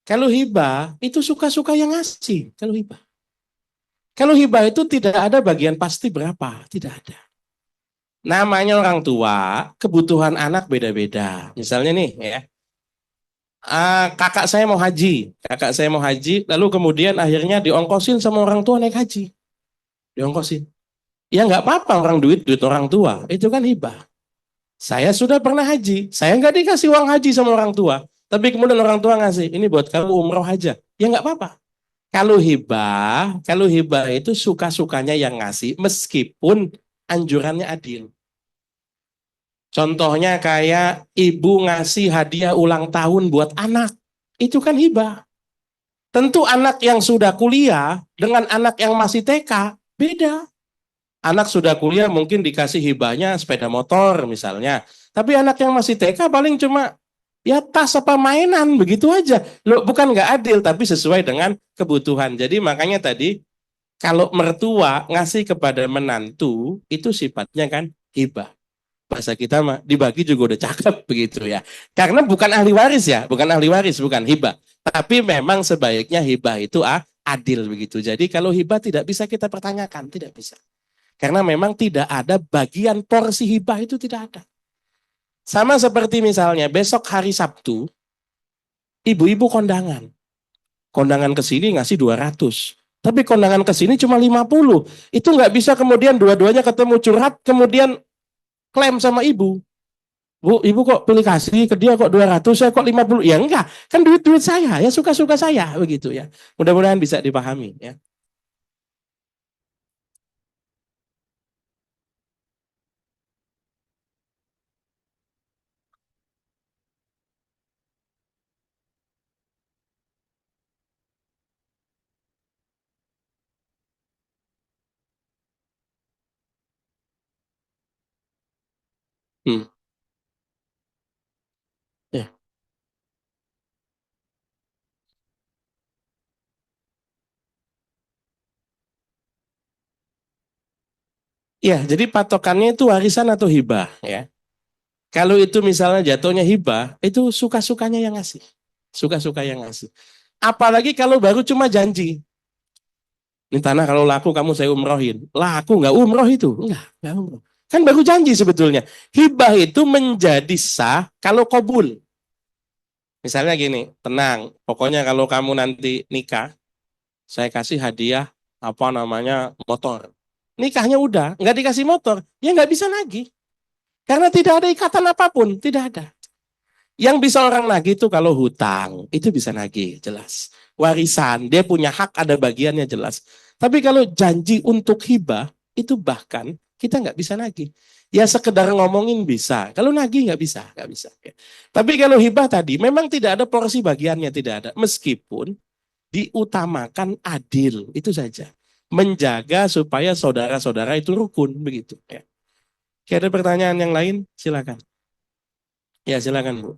A: Kalau hibah itu suka-suka yang ngasih. Kalau hibah itu tidak ada bagian pasti berapa, tidak ada. Namanya orang tua, kebutuhan anak beda-beda. Misalnya nih ya. Kakak saya mau haji, lalu kemudian akhirnya diongkosin sama orang tua naik haji, diongkosin. Ya nggak apa-apa, orang duit orang tua, itu kan hibah. Saya sudah pernah haji, saya nggak dikasih uang haji sama orang tua, tapi kemudian orang tua ngasih, ini buat kamu umroh aja, ya nggak apa-apa. Kalau hibah itu suka-sukanya yang ngasih, meskipun anjurannya adil. Contohnya kayak ibu ngasih hadiah ulang tahun buat anak. Itu kan hibah. Tentu anak yang sudah kuliah dengan anak yang masih TK beda. Anak sudah kuliah mungkin dikasih hibahnya sepeda motor misalnya. Tapi anak yang masih TK paling cuma ya tas apa mainan begitu aja. Loh, bukan nggak adil tapi sesuai dengan kebutuhan. Jadi makanya tadi kalau mertua ngasih kepada menantu itu sifatnya kan hibah. Bahasa kita mah dibagi juga udah cakep begitu ya. Karena bukan ahli waris ya, bukan ahli waris, bukan hibah. Tapi memang sebaiknya hibah itu adil begitu. Jadi kalau hibah tidak bisa kita pertanyakan, tidak bisa. Karena memang tidak ada bagian porsi hibah itu tidak ada. Sama seperti misalnya besok hari Sabtu, ibu-ibu kondangan. Kondangan ke sini ngasih 200. Tapi kondangan ke sini cuma 50. Itu nggak bisa kemudian dua-duanya ketemu curhat, kemudian klaim sama ibu. Bu, ibu kok pilih kasih ke dia kok 200, saya kok 50. Ya enggak, kan duit-duit saya, ya suka-suka saya begitu ya. Mudah-mudahan bisa dipahami ya. Hmm. Ya. Ya, jadi patokannya itu warisan atau hibah ya. Kalau itu misalnya jatuhnya hibah, itu suka-sukanya yang ngasih. Suka-suka yang ngasih. Apalagi kalau baru cuma janji. Ini tanah kalau laku kamu saya umrohin. Laku nggak umroh itu? Enggak umroh. Kan baru janji sebetulnya. Hibah itu menjadi sah kalau kabul. Misalnya gini, tenang. Pokoknya kalau kamu nanti nikah, saya kasih hadiah apa namanya motor. Nikahnya udah, nggak dikasih motor, ya nggak bisa nagih. Karena tidak ada ikatan apapun, tidak ada. Yang bisa orang nagih itu kalau hutang, itu bisa nagih, jelas. Warisan, dia punya hak, ada bagiannya jelas. Tapi kalau janji untuk hibah, itu bahkan kita nggak bisa nagih. Ya sekedar ngomongin bisa, kalau nagih nggak bisa, nggak bisa. Tapi kalau hibah tadi, memang tidak ada porsi bagiannya, tidak ada. Meskipun diutamakan adil, itu saja. Menjaga supaya saudara-saudara itu rukun, begitu. Ya. Ada pertanyaan yang lain? Silakan. Ya silakan Bu.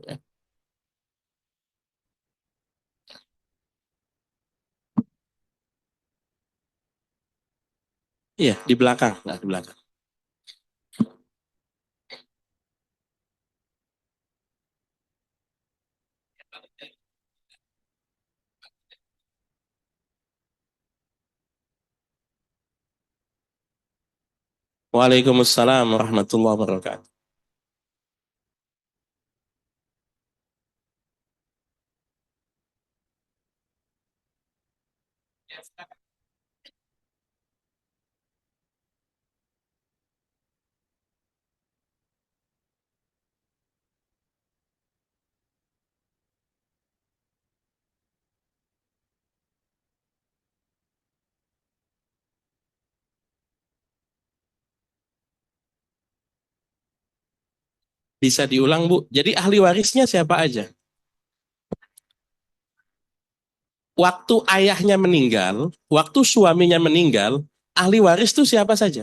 A: Iya di belakang, nggak di belakang. Waalaikumsalam warahmatullahi wabarakatuh. Bisa diulang Bu. Jadi ahli warisnya siapa aja? Waktu ayahnya meninggal, waktu suaminya meninggal, ahli waris itu siapa saja?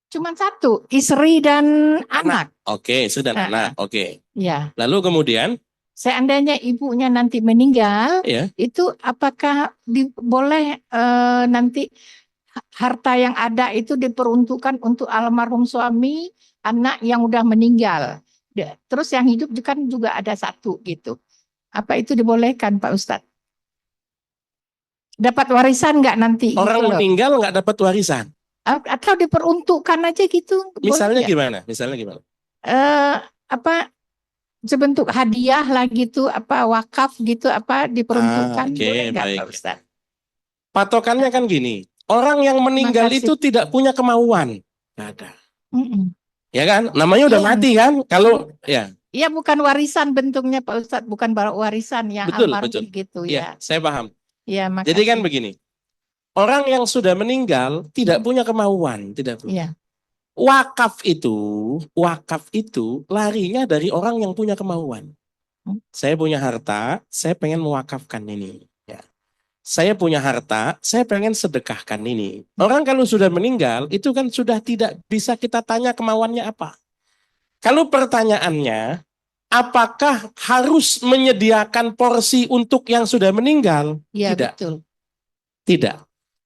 G: Cuman satu, istri dan anak.
A: Oke, sudah anak. Oke.
G: Ya.
A: Lalu kemudian?
G: Seandainya ibunya nanti meninggal,
A: Ya.
G: itu apakah boleh nanti harta yang ada itu diperuntukkan untuk almarhum suami, anak yang udah meninggal. Terus yang hidup kan juga ada satu gitu. Apa itu dibolehkan Pak Ustadz? Dapat warisan nggak nanti?
A: Orang
G: gitu
A: meninggal nggak dapat warisan?
G: Atau diperuntukkan aja gitu?
A: Misalnya gimana? Misalnya gimana?
G: Apa sebentuk hadiah lah gitu, apa wakaf gitu, apa diperuntukkan?
A: Oke,
G: boleh nggak
A: baik.
G: Pak Ustadz?
A: Patokannya kan gini, orang yang meninggal
G: Makasih.
A: itu tidak punya kemauan. Nggak ada.
G: Mm-mm.
A: Ya kan? Namanya udah
G: Iya.
A: mati kan? Kalau ya.
G: Iya bukan warisan bentuknya Pak Ustadz, bukan warisan yang
A: Betul,
G: almarhum
A: betul.
G: gitu
A: Ya,
G: ya.
A: saya paham.
G: Iya, makasih.
A: Jadi kan begini, orang yang sudah meninggal tidak punya kemauan, tidak punya.
G: Iya.
A: wakaf itu larinya dari orang yang punya kemauan. Saya punya harta, saya pengen mewakafkan ini. Ya. Saya punya harta, saya pengen sedekahkan ini. Orang kalau sudah meninggal, itu kan sudah tidak bisa kita tanya kemauannya apa. Kalau pertanyaannya, apakah harus menyediakan porsi untuk yang sudah meninggal?
G: Ya,
A: Tidak.
G: betul.
A: Tidak.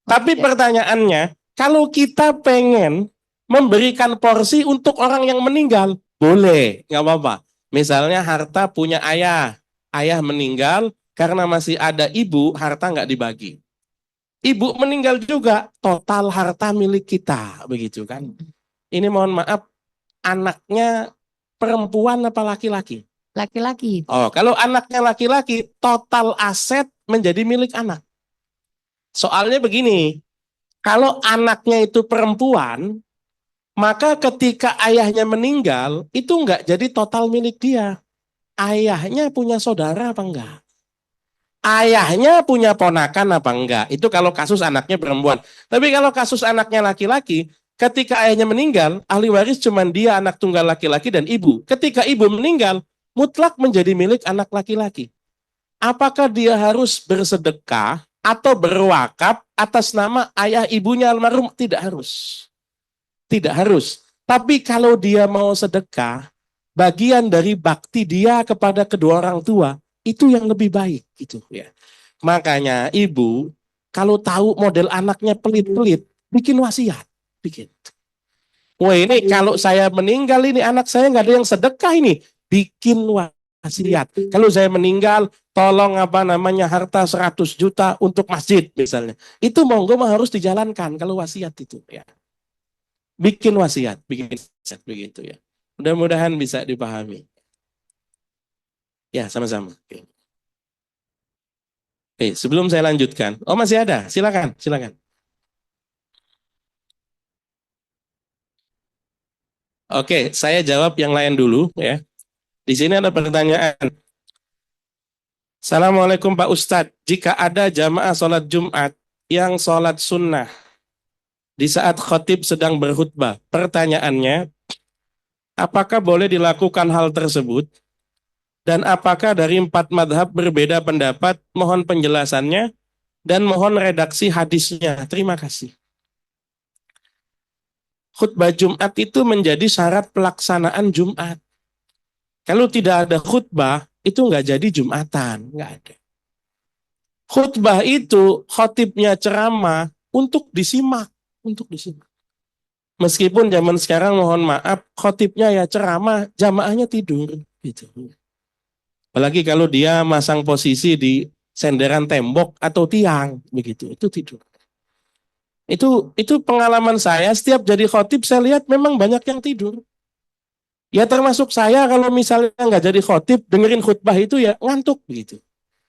A: Tapi
G: Oke.
A: pertanyaannya, kalau kita pengen memberikan porsi untuk orang yang meninggal, boleh, nggak apa-apa. Misalnya harta punya ayah, ayah meninggal karena masih ada ibu, harta nggak dibagi. Ibu meninggal juga, total harta milik kita, begitu kan? Ini mohon maaf, anaknya perempuan apa laki-laki?
G: Laki-laki.
A: Oh, kalau anaknya laki-laki, total aset menjadi milik anak. Soalnya begini, kalau anaknya itu perempuan, maka ketika ayahnya meninggal, itu enggak jadi total milik dia. Ayahnya punya saudara apa enggak? Ayahnya punya ponakan apa enggak? Itu kalau kasus anaknya perempuan. Tapi kalau kasus anaknya laki-laki, ketika ayahnya meninggal, ahli waris cuma dia, anak tunggal laki-laki dan ibu. Ketika ibu meninggal, mutlak menjadi milik anak laki-laki. Apakah dia harus bersedekah atau berwakaf atas nama ayah ibunya almarhum? Tidak harus. Tidak harus. Tapi kalau dia mau sedekah, bagian dari bakti dia kepada kedua orang tua, itu yang lebih baik. Gitu, ya. Makanya ibu, kalau tahu model anaknya pelit-pelit, bikin wasiat. Bikin. Wah ini kalau saya meninggal ini anak saya nggak ada yang sedekah ini. Bikin wasiat. Kalau saya meninggal, tolong harta 100 juta untuk masjid misalnya. Itu monggo harus dijalankan kalau wasiat itu ya. Bikin wasiat begitu ya. Mudah-mudahan bisa dipahami. Ya, sama-sama. Oke, sebelum saya lanjutkan. Oh, masih ada. Silakan. Oke, saya jawab yang lain dulu ya. Di sini ada pertanyaan. Assalamualaikum Pak Ustadz. Jika ada jamaah sholat Jumat yang sholat sunnah di saat khatib sedang berkhutbah, pertanyaannya, apakah boleh dilakukan hal tersebut? Dan apakah dari 4 madhab berbeda pendapat? Mohon penjelasannya dan mohon redaksi hadisnya. Terima kasih. Khutbah Jumat itu menjadi syarat pelaksanaan Jumat. Kalau tidak ada khutbah, itu nggak jadi Jumatan. Nggak ada. Khutbah itu khatibnya ceramah untuk disimak. Meskipun zaman sekarang mohon maaf, khatibnya ya ceramah, jamaahnya tidur. Gitu. Apalagi kalau dia masang posisi di senderan tembok atau tiang, begitu, itu tidur. Itu pengalaman saya, setiap jadi khotib saya lihat memang banyak yang tidur. Ya termasuk saya kalau misalnya nggak jadi khotib, dengerin khutbah itu ya ngantuk begitu.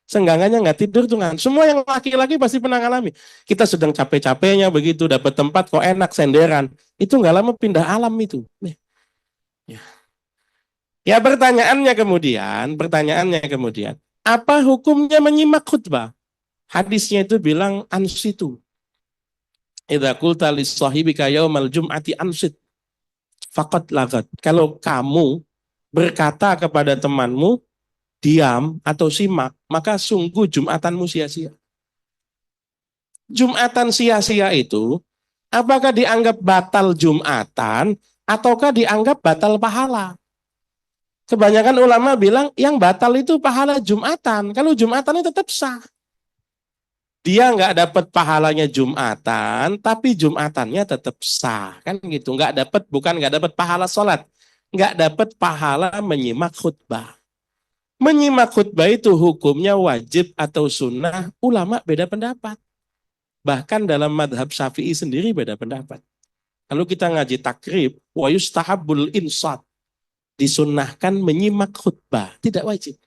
A: Senggangannya nggak tidur tuh ngantuk. Semua yang laki-laki pasti pernah ngalami. Kita sedang capek-capeknya begitu, dapat tempat kok enak senderan. Itu nggak lama pindah alam itu. Ya pertanyaannya kemudian, apa hukumnya menyimak khutbah? Hadisnya itu bilang ansitu. Idza qulta lis sahibika yaumal jum'ati ansit faqad lagat. Kalau kamu berkata kepada temanmu diam atau simak, maka sungguh Jumatanmu sia-sia. Jumatan sia-sia itu apakah dianggap batal Jumatan ataukah dianggap batal pahala? Kebanyakan ulama bilang yang batal itu pahala Jumatan. Kalau Jumatannya tetap sah. Dia nggak dapat pahalanya Jumatan, tapi Jumatannya tetap sah. Kan gitu. Nggak dapat pahala sholat. Nggak dapat pahala menyimak khutbah. Menyimak khutbah itu hukumnya wajib atau sunnah, ulama beda pendapat. Bahkan dalam madhab Syafi'i sendiri beda pendapat. Kalau kita ngaji takrib, wa yustahabbul insat. Disunnahkan menyimak khutbah, tidak wajib.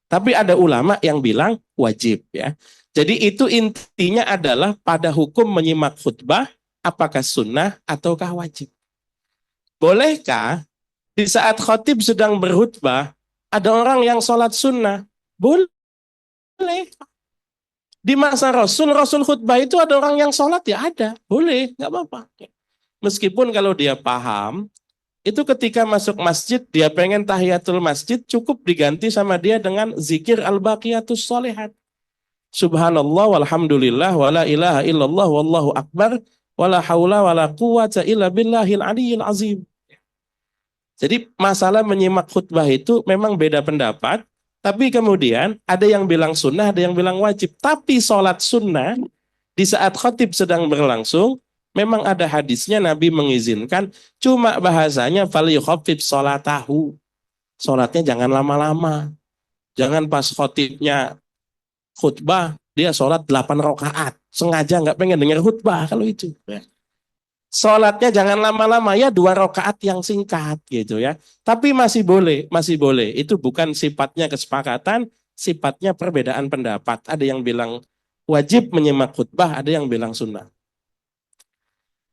A: Tapi ada ulama yang bilang wajib ya. Jadi itu intinya adalah pada hukum menyimak khutbah apakah sunnah ataukah wajib. Bolehkah di saat khatib sedang berkhutbah ada orang yang sholat sunnah? Boleh. Di masa Rasul khutbah itu ada orang yang sholat ya ada, boleh, nggak apa-apa. Meskipun kalau dia paham, itu ketika masuk masjid, dia pengen tahiyatul masjid, cukup diganti sama dia dengan zikir al-baqiyatus sholihat. Subhanallah walhamdulillah wala ilaha illallah wallahu akbar wala haula wala quwata illa billahil aliyyil azim. Jadi masalah menyimak khutbah itu memang beda pendapat, tapi kemudian ada yang bilang sunnah, ada yang bilang wajib. Tapi sholat sunnah di saat khotib sedang berlangsung, memang ada hadisnya Nabi mengizinkan, cuma bahasanya falyukhaffif sholatahu. Sholatnya jangan lama-lama. Jangan pas khotibnya khutbah, dia sholat 8 rakaat. Sengaja nggak pengen dengar khutbah kalau itu. Sholatnya jangan lama-lama, ya 2 rakaat yang singkat gitu ya. Tapi masih boleh, masih boleh. Itu bukan sifatnya kesepakatan, sifatnya perbedaan pendapat. Ada yang bilang wajib menyimak khutbah, ada yang bilang sunnah.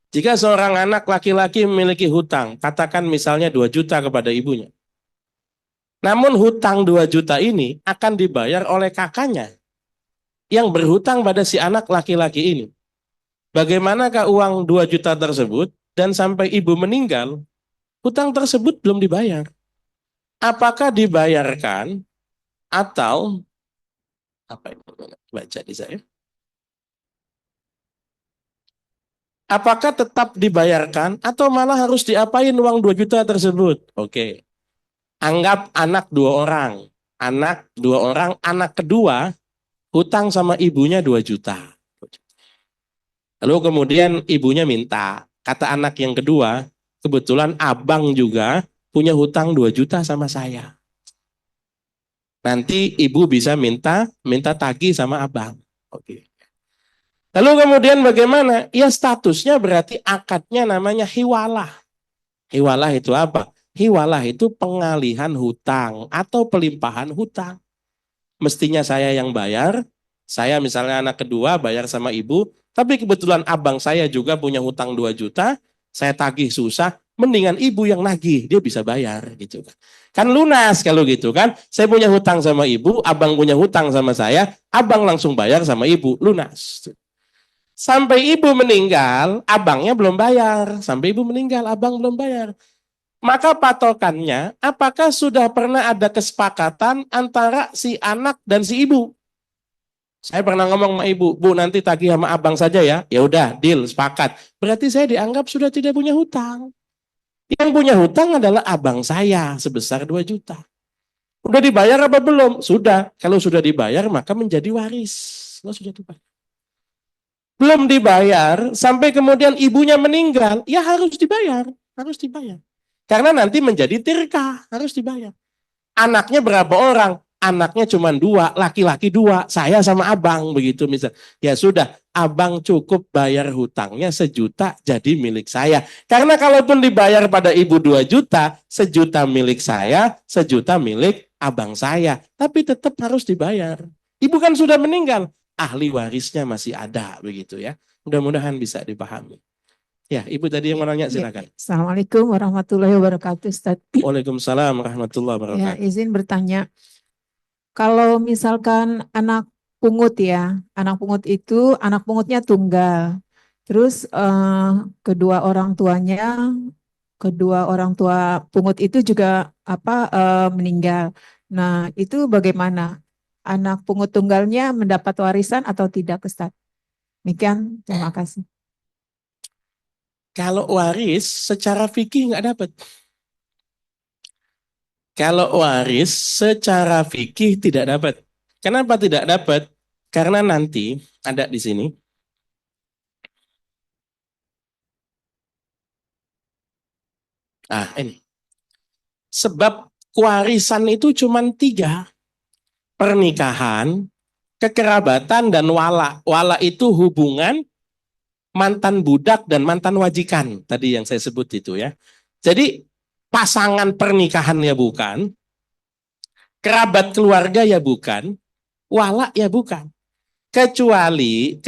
A: Jika seorang anak laki-laki memiliki hutang, katakan misalnya 2 juta kepada ibunya. Namun hutang 2 juta ini akan dibayar oleh kakaknya yang berhutang pada si anak laki-laki ini. Bagaimanakah uang 2 juta tersebut dan sampai ibu meninggal, hutang tersebut belum dibayar? Apakah dibayarkan atau apa ini? Baca di saya. Apakah tetap dibayarkan atau malah harus diapain uang 2 juta tersebut? Oke. Anggap anak 2 orang. Anak 2 orang, anak kedua hutang sama ibunya 2 juta. Lalu kemudian ibunya minta. Kata anak yang kedua, kebetulan abang juga punya hutang 2 juta sama saya. Nanti ibu bisa minta tagih sama abang. Oke. Lalu kemudian bagaimana? Ya statusnya berarti akadnya namanya hiwalah. Hiwalah itu apa? Hiwalah itu pengalihan hutang atau pelimpahan hutang. Mestinya saya yang bayar, saya misalnya anak kedua bayar sama ibu, tapi kebetulan abang saya juga punya hutang 2 juta, saya tagih susah, mendingan ibu yang nagih, dia bisa bayar gitu kan. Kan lunas kalau gitu kan. Saya punya hutang sama ibu, abang punya hutang sama saya, abang langsung bayar sama ibu, lunas. Sampai ibu meninggal, abangnya belum bayar. Sampai ibu meninggal, abang belum bayar. Maka patokannya, apakah sudah pernah ada kesepakatan antara si anak dan si ibu? Saya pernah ngomong sama ibu, Bu nanti tagih sama abang saja ya. Ya udah, deal, sepakat. Berarti saya dianggap sudah tidak punya hutang. Yang punya hutang adalah abang saya sebesar 2 juta. Udah dibayar apa belum? Sudah. Kalau sudah dibayar maka menjadi waris. Kalau sudah dibayar. Belum dibayar, sampai kemudian ibunya meninggal, ya harus dibayar. Harus dibayar. Karena nanti menjadi tirkah, harus dibayar. Anaknya berapa orang? Anaknya cuma 2, laki-laki 2, saya sama abang begitu misal. Ya sudah, abang cukup bayar hutangnya 1 juta jadi milik saya. Karena kalaupun dibayar pada ibu 2 juta, 1 juta milik saya, 1 juta milik abang saya. Tapi tetap harus dibayar. Ibu kan sudah meninggal, ahli warisnya masih ada begitu ya. Mudah-mudahan bisa dipahami. Ya, Ibu tadi yang mau nanya silakan.
H: Assalamualaikum warahmatullahi wabarakatuh, Ustaz.
A: Waalaikumsalam warahmatullahi
H: Ya,
A: wabarakatuh.
H: izin bertanya. Kalau misalkan anak pungut ya, anak pungut itu anak pungutnya tunggal. Terus kedua orang tua pungut itu juga meninggal. Nah, itu bagaimana? Anak pungut tunggalnya mendapat warisan atau tidak, Ustaz? Demikian, terima kasih.
A: Kalau waris secara fikih nggak dapat. Kalau waris secara fikih tidak dapat. Kenapa tidak dapat? Karena nanti ada di sini. Ini. Sebab warisan itu cuma 3. Pernikahan, kekerabatan, dan wala. Wala itu hubungan mantan budak dan mantan wajikan. Tadi yang saya sebut itu ya. Jadi pasangan pernikahan ya bukan, kerabat keluarga ya bukan, wala ya bukan. Kecuali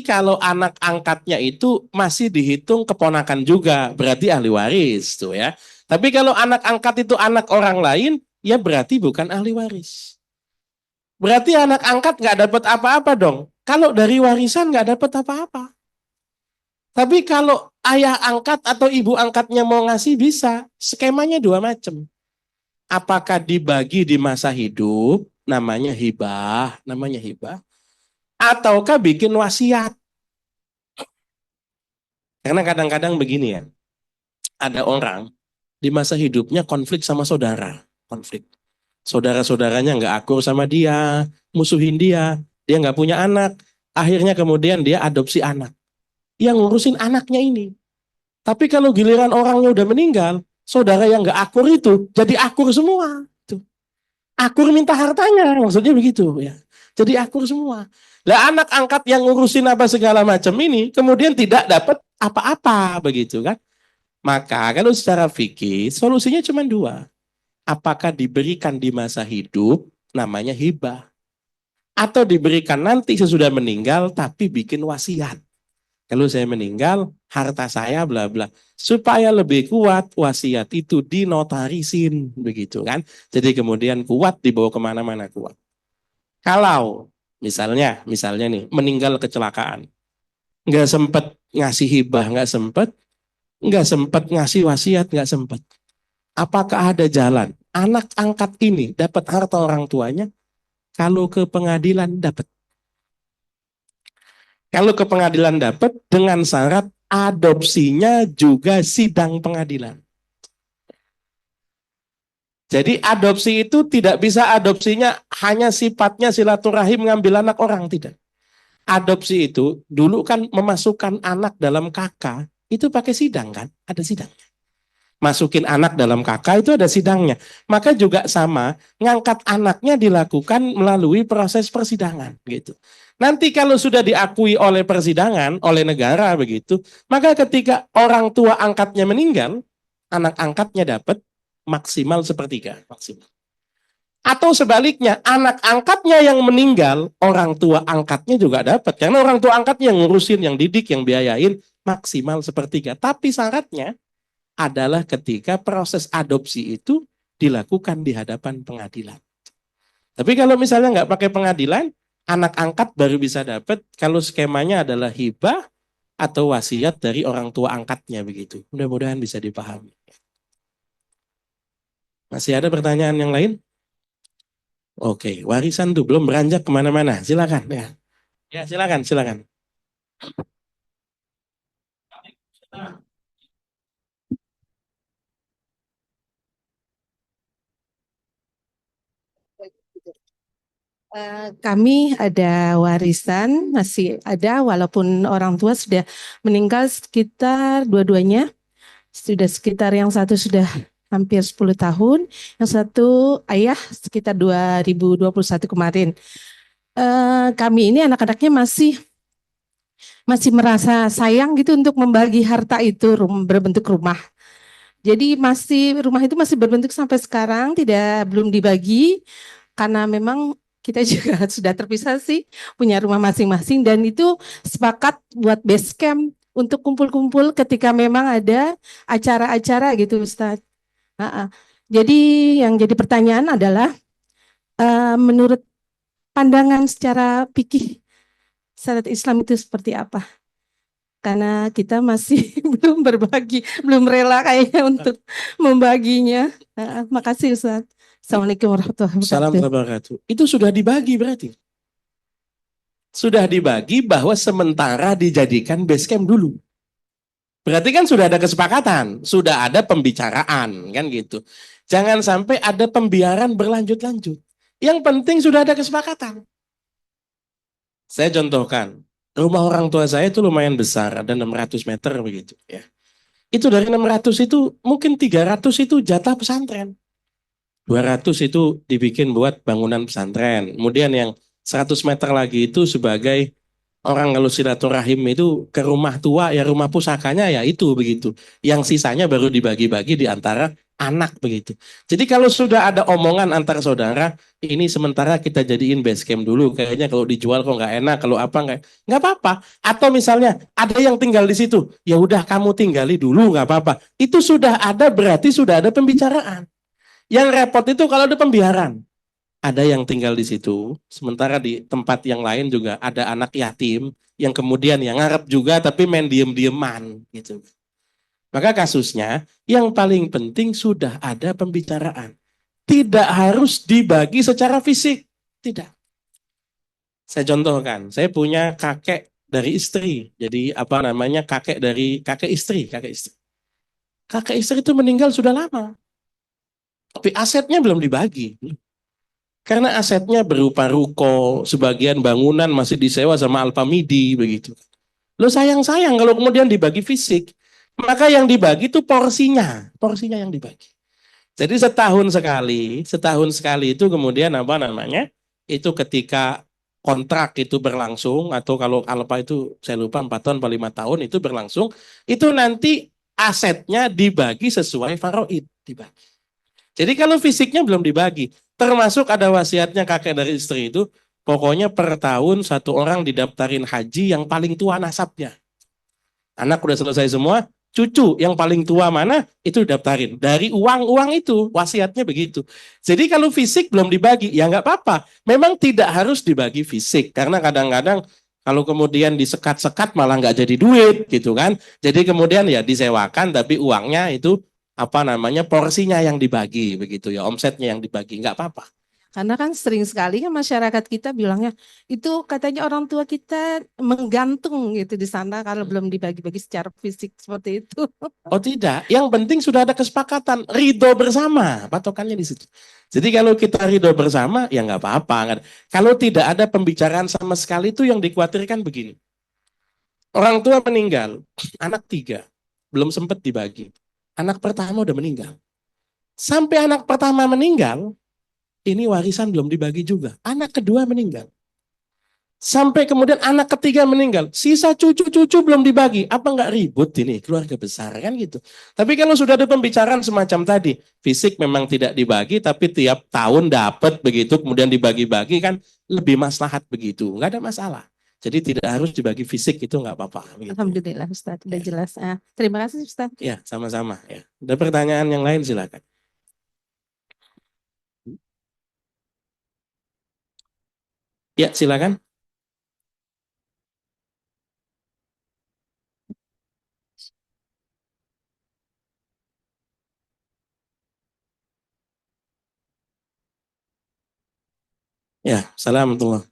A: kalau anak angkatnya itu masih dihitung keponakan juga, berarti ahli waris tuh ya. Tapi kalau anak angkat itu anak orang lain, ya berarti bukan ahli waris. Berarti anak angkat nggak dapat apa-apa dong. Kalau dari warisan nggak dapat apa-apa. Tapi kalau ayah angkat atau ibu angkatnya mau ngasih bisa. Skemanya dua macam. Apakah dibagi di masa hidup, namanya hibah, ataukah bikin wasiat. Karena kadang-kadang begini ya, ada orang di masa hidupnya konflik sama saudara, konflik. Saudara-saudaranya nggak akur sama dia, musuhin dia nggak punya anak. Akhirnya kemudian dia adopsi anak. Yang ngurusin anaknya ini. Tapi kalau giliran orangnya udah meninggal, saudara yang nggak akur itu jadi akur semua. Tuh. Akur minta hartanya, maksudnya begitu ya. Jadi akur semua. Lah anak angkat yang ngurusin apa segala macam ini kemudian tidak dapat apa-apa begitu kan. Maka kalau secara fikih solusinya cuma dua. Apakah diberikan di masa hidup namanya hibah. Atau diberikan nanti sesudah meninggal tapi bikin wasiat. Kalau saya meninggal, harta saya bla bla. Supaya lebih kuat, wasiat itu dinotarisin. Begitu kan. Jadi kemudian kuat dibawa kemana-mana kuat. Kalau misalnya nih, meninggal kecelakaan. Nggak sempat ngasih hibah, nggak sempat ngasih wasiat, nggak sempat. Apakah ada jalan? Anak angkat ini dapat harta orang tuanya, kalau ke pengadilan dapat. Kalau ke pengadilan dapat dengan syarat adopsinya juga sidang pengadilan. Jadi adopsi itu tidak bisa adopsinya hanya sifatnya silaturahim ngambil anak orang, tidak. Adopsi itu dulu kan memasukkan anak dalam KK itu pakai sidang kan, ada sidangnya. Masukin anak dalam KK itu ada sidangnya. Maka juga sama, ngangkat anaknya dilakukan melalui proses persidangan gitu. Nanti kalau sudah diakui oleh persidangan, oleh negara begitu, maka ketika orang tua angkatnya meninggal, anak angkatnya dapat maksimal 1/3 maksimal. Atau sebaliknya, anak angkatnya yang meninggal, orang tua angkatnya juga dapat. Karena orang tua angkatnya yang ngurusin, yang didik, yang biayain maksimal 1/3. Tapi syaratnya adalah ketika proses adopsi itu dilakukan di hadapan pengadilan. Tapi kalau misalnya nggak pakai pengadilan, anak angkat baru bisa dapat kalau skemanya adalah hibah atau wasiat dari orang tua angkatnya begitu. Mudah-mudahan bisa dipahami. Masih ada pertanyaan yang lain? Oke, warisan tuh belum beranjak kemana-mana. Silakan ya. Ya silakan.
I: Kami ada warisan, masih ada walaupun orang tua sudah meninggal sekitar dua-duanya. Sudah sekitar yang satu sudah hampir 10 tahun, yang satu ayah sekitar 2021 kemarin. Kami ini anak-anaknya masih merasa sayang gitu untuk membagi harta itu berbentuk rumah. Jadi rumah itu masih berbentuk sampai sekarang belum dibagi karena memang kita juga sudah terpisah sih, punya rumah masing-masing dan itu sepakat buat base camp untuk kumpul-kumpul ketika memang ada acara-acara gitu Ustadz. Jadi yang jadi pertanyaan adalah menurut pandangan secara fikih syariat Islam itu seperti apa? Karena kita masih belum rela kayaknya untuk membaginya. Makasih Ustadz. Assalamualaikum warahmatullahi wabarakatuh.
A: Salam wabarakatuh. Itu sudah dibagi berarti. Sudah dibagi bahwa sementara dijadikan base camp dulu. Berarti kan sudah ada kesepakatan, sudah ada pembicaraan kan gitu. Jangan sampai ada pembiaran berlanjut-lanjut. Yang penting sudah ada kesepakatan. Saya contohkan, rumah orang tua saya itu lumayan besar, ada 600 meter begitu ya. Itu dari 600 itu mungkin 300 itu jatah pesantren. 200 itu dibikin buat bangunan pesantren. Kemudian yang 100 meter lagi itu sebagai orang kalau silaturahim itu ke rumah tua ya rumah pusakanya ya itu begitu. Yang sisanya baru dibagi-bagi di antara anak begitu. Jadi kalau sudah ada omongan antar saudara, ini sementara kita jadiin base camp dulu. Kayaknya kalau dijual kok nggak enak, kalau apa nggak apa-apa. Atau misalnya ada yang tinggal di situ, ya udah kamu tinggali dulu nggak apa-apa. Itu sudah ada berarti sudah ada pembicaraan. Yang repot itu kalau ada pembiaran. ada yang tinggal di situ, sementara di tempat yang lain juga ada anak yatim yang kemudian yang ngarep juga tapi main diem-dieman gitu. Maka kasusnya yang paling penting sudah ada pembicaraan. Tidak harus dibagi secara fisik, tidak. Saya contohkan, saya punya kakek dari istri, jadi apa namanya kakek dari kakek istri. Kakek istri itu meninggal sudah lama, tapi asetnya belum dibagi. Karena asetnya berupa ruko, sebagian bangunan masih disewa sama Alpamidi begitu. Lo sayang-sayang kalau kemudian dibagi fisik, maka yang dibagi itu porsinya yang dibagi. Jadi setahun sekali itu kemudian apa namanya? Itu ketika kontrak itu berlangsung atau kalau Alpa itu saya lupa 4 tahun atau 5 tahun itu berlangsung, itu nanti asetnya dibagi sesuai faraid dibagi. Jadi kalau fisiknya belum dibagi, termasuk ada wasiatnya kakek dari istri itu, pokoknya per tahun satu orang didaftarin haji yang paling tua nasabnya. Anak udah selesai semua, cucu yang paling tua mana itu didaftarin. Dari uang itu, wasiatnya begitu. Jadi kalau fisik belum dibagi, ya nggak apa-apa. Memang tidak harus dibagi fisik, karena kadang-kadang kalau kemudian disekat-sekat malah nggak jadi duit gitu kan. Jadi kemudian ya disewakan tapi uangnya itu apa namanya porsinya yang dibagi begitu ya, omsetnya yang dibagi, nggak apa-apa.
I: Karena kan sering sekali kan masyarakat kita bilangnya itu katanya orang tua kita menggantung gitu di sana kalau belum dibagi-bagi secara fisik seperti itu.
A: Oh tidak, yang penting sudah ada kesepakatan, ridho bersama, patokannya di situ. Jadi kalau kita ridho bersama ya nggak apa-apa. Kalau tidak ada pembicaraan sama sekali itu yang dikhawatirkan begini. Orang tua meninggal, anak 3, belum sempat dibagi. Anak pertama udah meninggal. Sampai anak pertama meninggal, ini warisan belum dibagi juga. Anak kedua meninggal. Sampai kemudian anak ketiga meninggal. Sisa cucu-cucu belum dibagi. Apa nggak ribut ini? Keluarga besar kan gitu. Tapi kalau sudah ada pembicaraan semacam tadi, fisik memang tidak dibagi, tapi tiap tahun dapat begitu, kemudian dibagi-bagi kan lebih maslahat begitu. Nggak ada masalah. Jadi tidak harus dibagi fisik, itu nggak apa-apa. Begitu.
I: Alhamdulillah Ustaz, sudah jelas. Terima kasih Ustaz.
A: Ya, sama-sama. Ya. Ada pertanyaan yang lain silakan. Ya, silakan. Ya, assalamualaikum.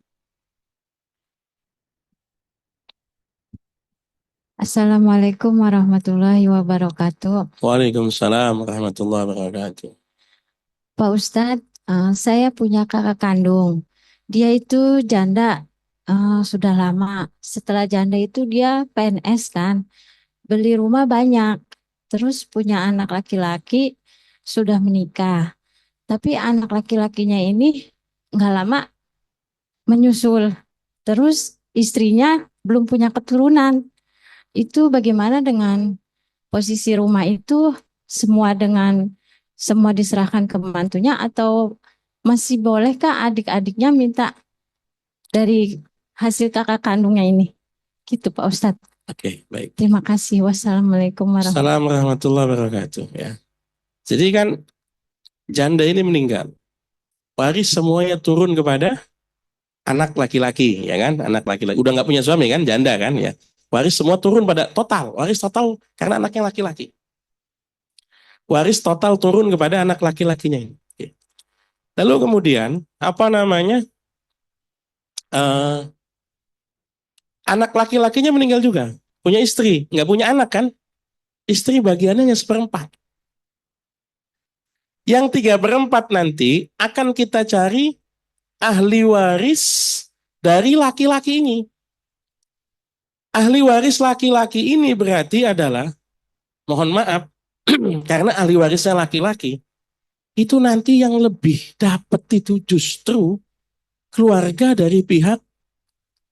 C: Assalamualaikum warahmatullahi wabarakatuh.
A: Waalaikumsalam warahmatullahi wabarakatuh.
C: Pak Ustadz, saya punya kakak kandung. Dia itu janda sudah lama. Setelah janda itu dia PNS kan, beli rumah banyak. Terus punya anak laki-laki, sudah menikah. Tapi anak laki-lakinya ini nggak lama menyusul. Terus istrinya belum punya keturunan. Itu bagaimana dengan posisi rumah itu semua diserahkan ke mantunya atau masih bolehkah adik-adiknya minta dari hasil kakak kandungnya ini? Gitu Pak Ustadz.
A: Oke, baik.
C: Terima kasih. Wassalamualaikum
A: warahmatullahi wabarakatuh. Ya. Jadi kan janda ini meninggal. Waris semuanya turun kepada anak laki-laki, ya kan? Anak laki-laki. Udah nggak punya suami kan, janda kan ya. Waris semua turun pada total. Waris total karena anaknya laki-laki. Waris total turun kepada anak laki-lakinya ini. Oke. Lalu kemudian apa namanya? Anak laki-lakinya meninggal juga. Punya istri, nggak punya anak kan? Istri bagiannya hanya 1/4. Yang 3/4 nanti akan kita cari ahli waris dari laki-laki ini. Ahli waris laki-laki ini berarti adalah, mohon maaf, karena ahli warisnya laki-laki, itu nanti yang lebih dapat itu justru keluarga dari pihak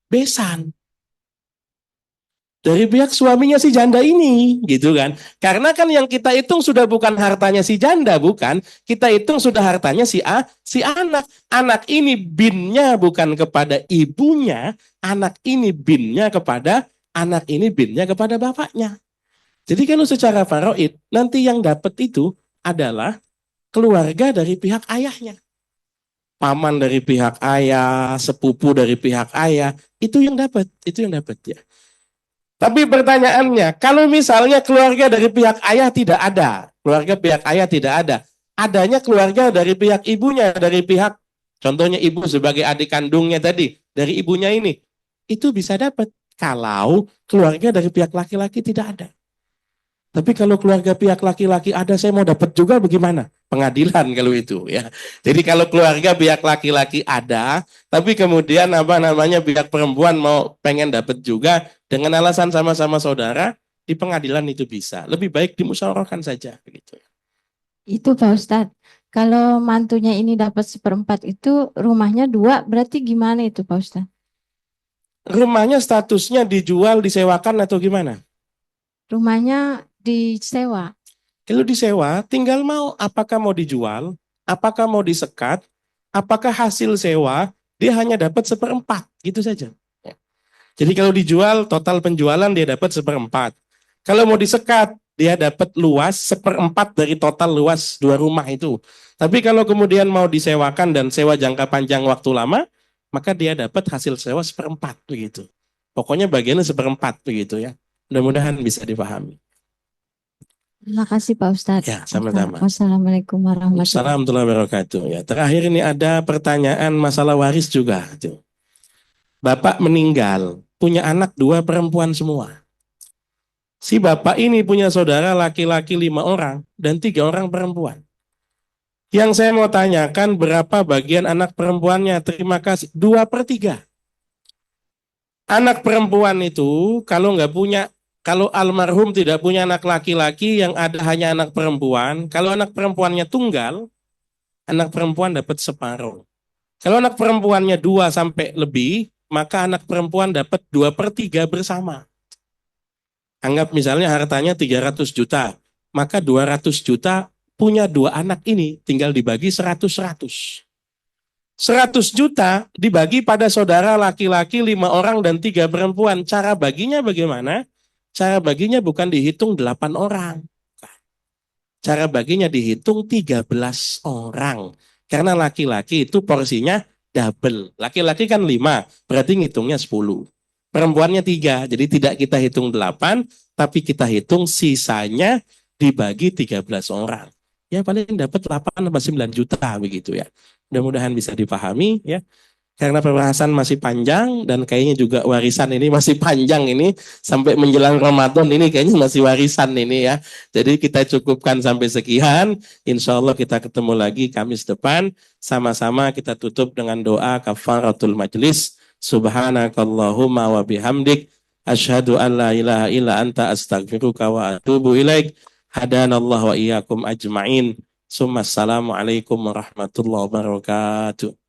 A: besan. Dari pihak suaminya si janda ini, gitu kan. Karena kan yang kita hitung sudah bukan hartanya si janda, bukan. Kita hitung sudah hartanya si anak. Anak ini binnya bukan kepada ibunya, anak ini binnya kepada bapaknya. Jadi kalau secara faraid, nanti yang dapat itu adalah keluarga dari pihak ayahnya. paman dari pihak ayah, sepupu dari pihak ayah, itu yang dapat ya. Tapi pertanyaannya, kalau misalnya keluarga dari pihak ayah tidak ada, keluarga pihak ayah tidak ada, adanya keluarga dari pihak ibunya, dari pihak, contohnya ibu sebagai adik kandungnya tadi, dari ibunya ini, itu bisa dapat kalau keluarga dari pihak laki-laki tidak ada. Tapi kalau keluarga pihak laki-laki ada, saya mau dapat juga bagaimana? Pengadilan kalau itu ya. Jadi kalau keluarga pihak laki-laki ada, tapi kemudian pihak perempuan mau pengen dapat juga dengan alasan sama-sama saudara, di pengadilan itu bisa. Lebih baik dimusyawarahkan saja begitu.
C: Itu Pak Ustadz. Kalau mantunya ini dapat 1/4 itu rumahnya 2, berarti gimana itu Pak Ustadz?
A: Rumahnya statusnya dijual, disewakan atau gimana?
C: Rumahnya disewa.
A: Kalau disewa, tinggal apakah mau dijual, apakah mau disekat, apakah hasil sewa, dia hanya dapat 1/4, gitu saja. Jadi kalau dijual, total penjualan dia dapat 1/4. Kalau mau disekat, dia dapat luas 1/4 dari total luas 2 rumah itu. Tapi kalau kemudian mau disewakan dan sewa jangka panjang waktu lama, maka dia dapat hasil sewa 1/4 begitu. Pokoknya bagiannya 1/4 begitu ya. Mudah-mudahan bisa dipahami.
C: Terima kasih Pak Ustadz.
A: Ya, sama-sama.
C: Wassalamualaikum
A: warahmatullahi wabarakatuh. Ya, terakhir ini ada pertanyaan masalah waris juga. Bapak meninggal, punya anak 2 perempuan semua. Si bapak ini punya saudara laki-laki 5 orang dan 3 orang perempuan. Yang saya mau tanyakan berapa bagian anak perempuannya? Terima kasih. 2/3. Anak perempuan itu kalau almarhum tidak punya anak laki-laki, yang ada hanya anak perempuan. Kalau anak perempuannya tunggal, anak perempuan dapat separuh. Kalau anak perempuannya 2 sampai lebih, maka anak perempuan dapat 2/3 bersama. Anggap misalnya hartanya 300 juta, maka 200 juta punya 2 anak ini, tinggal dibagi 100-100. 100 juta dibagi pada saudara laki-laki 5 orang dan 3 perempuan. Cara baginya bagaimana? Cara baginya bukan dihitung 8 orang. Cara baginya dihitung 13 orang. Karena laki-laki itu porsinya double. Laki-laki kan 5, berarti ngitungnya 10. Perempuannya 3, jadi tidak kita hitung 8, tapi kita hitung sisanya dibagi 13 orang. Ya paling dapat 8-9 juta begitu ya. Mudah-mudahan bisa dipahami ya. Karena pembahasan masih panjang dan kayaknya juga warisan ini masih panjang ini sampai menjelang Ramadan ini kayaknya masih warisan ini ya. Jadi kita cukupkan sampai sekian. Insya Allah kita ketemu lagi Kamis depan. Sama-sama kita tutup dengan doa kafaratul majlis. Subhanakallahumma wa bihamdik. Asyhadu an la ilaha illa anta astaghfiruka wa atubu ilaik. Hadanallah wa iyyakum ajma'in. Assalamualaikum warahmatullahi wabarakatuh.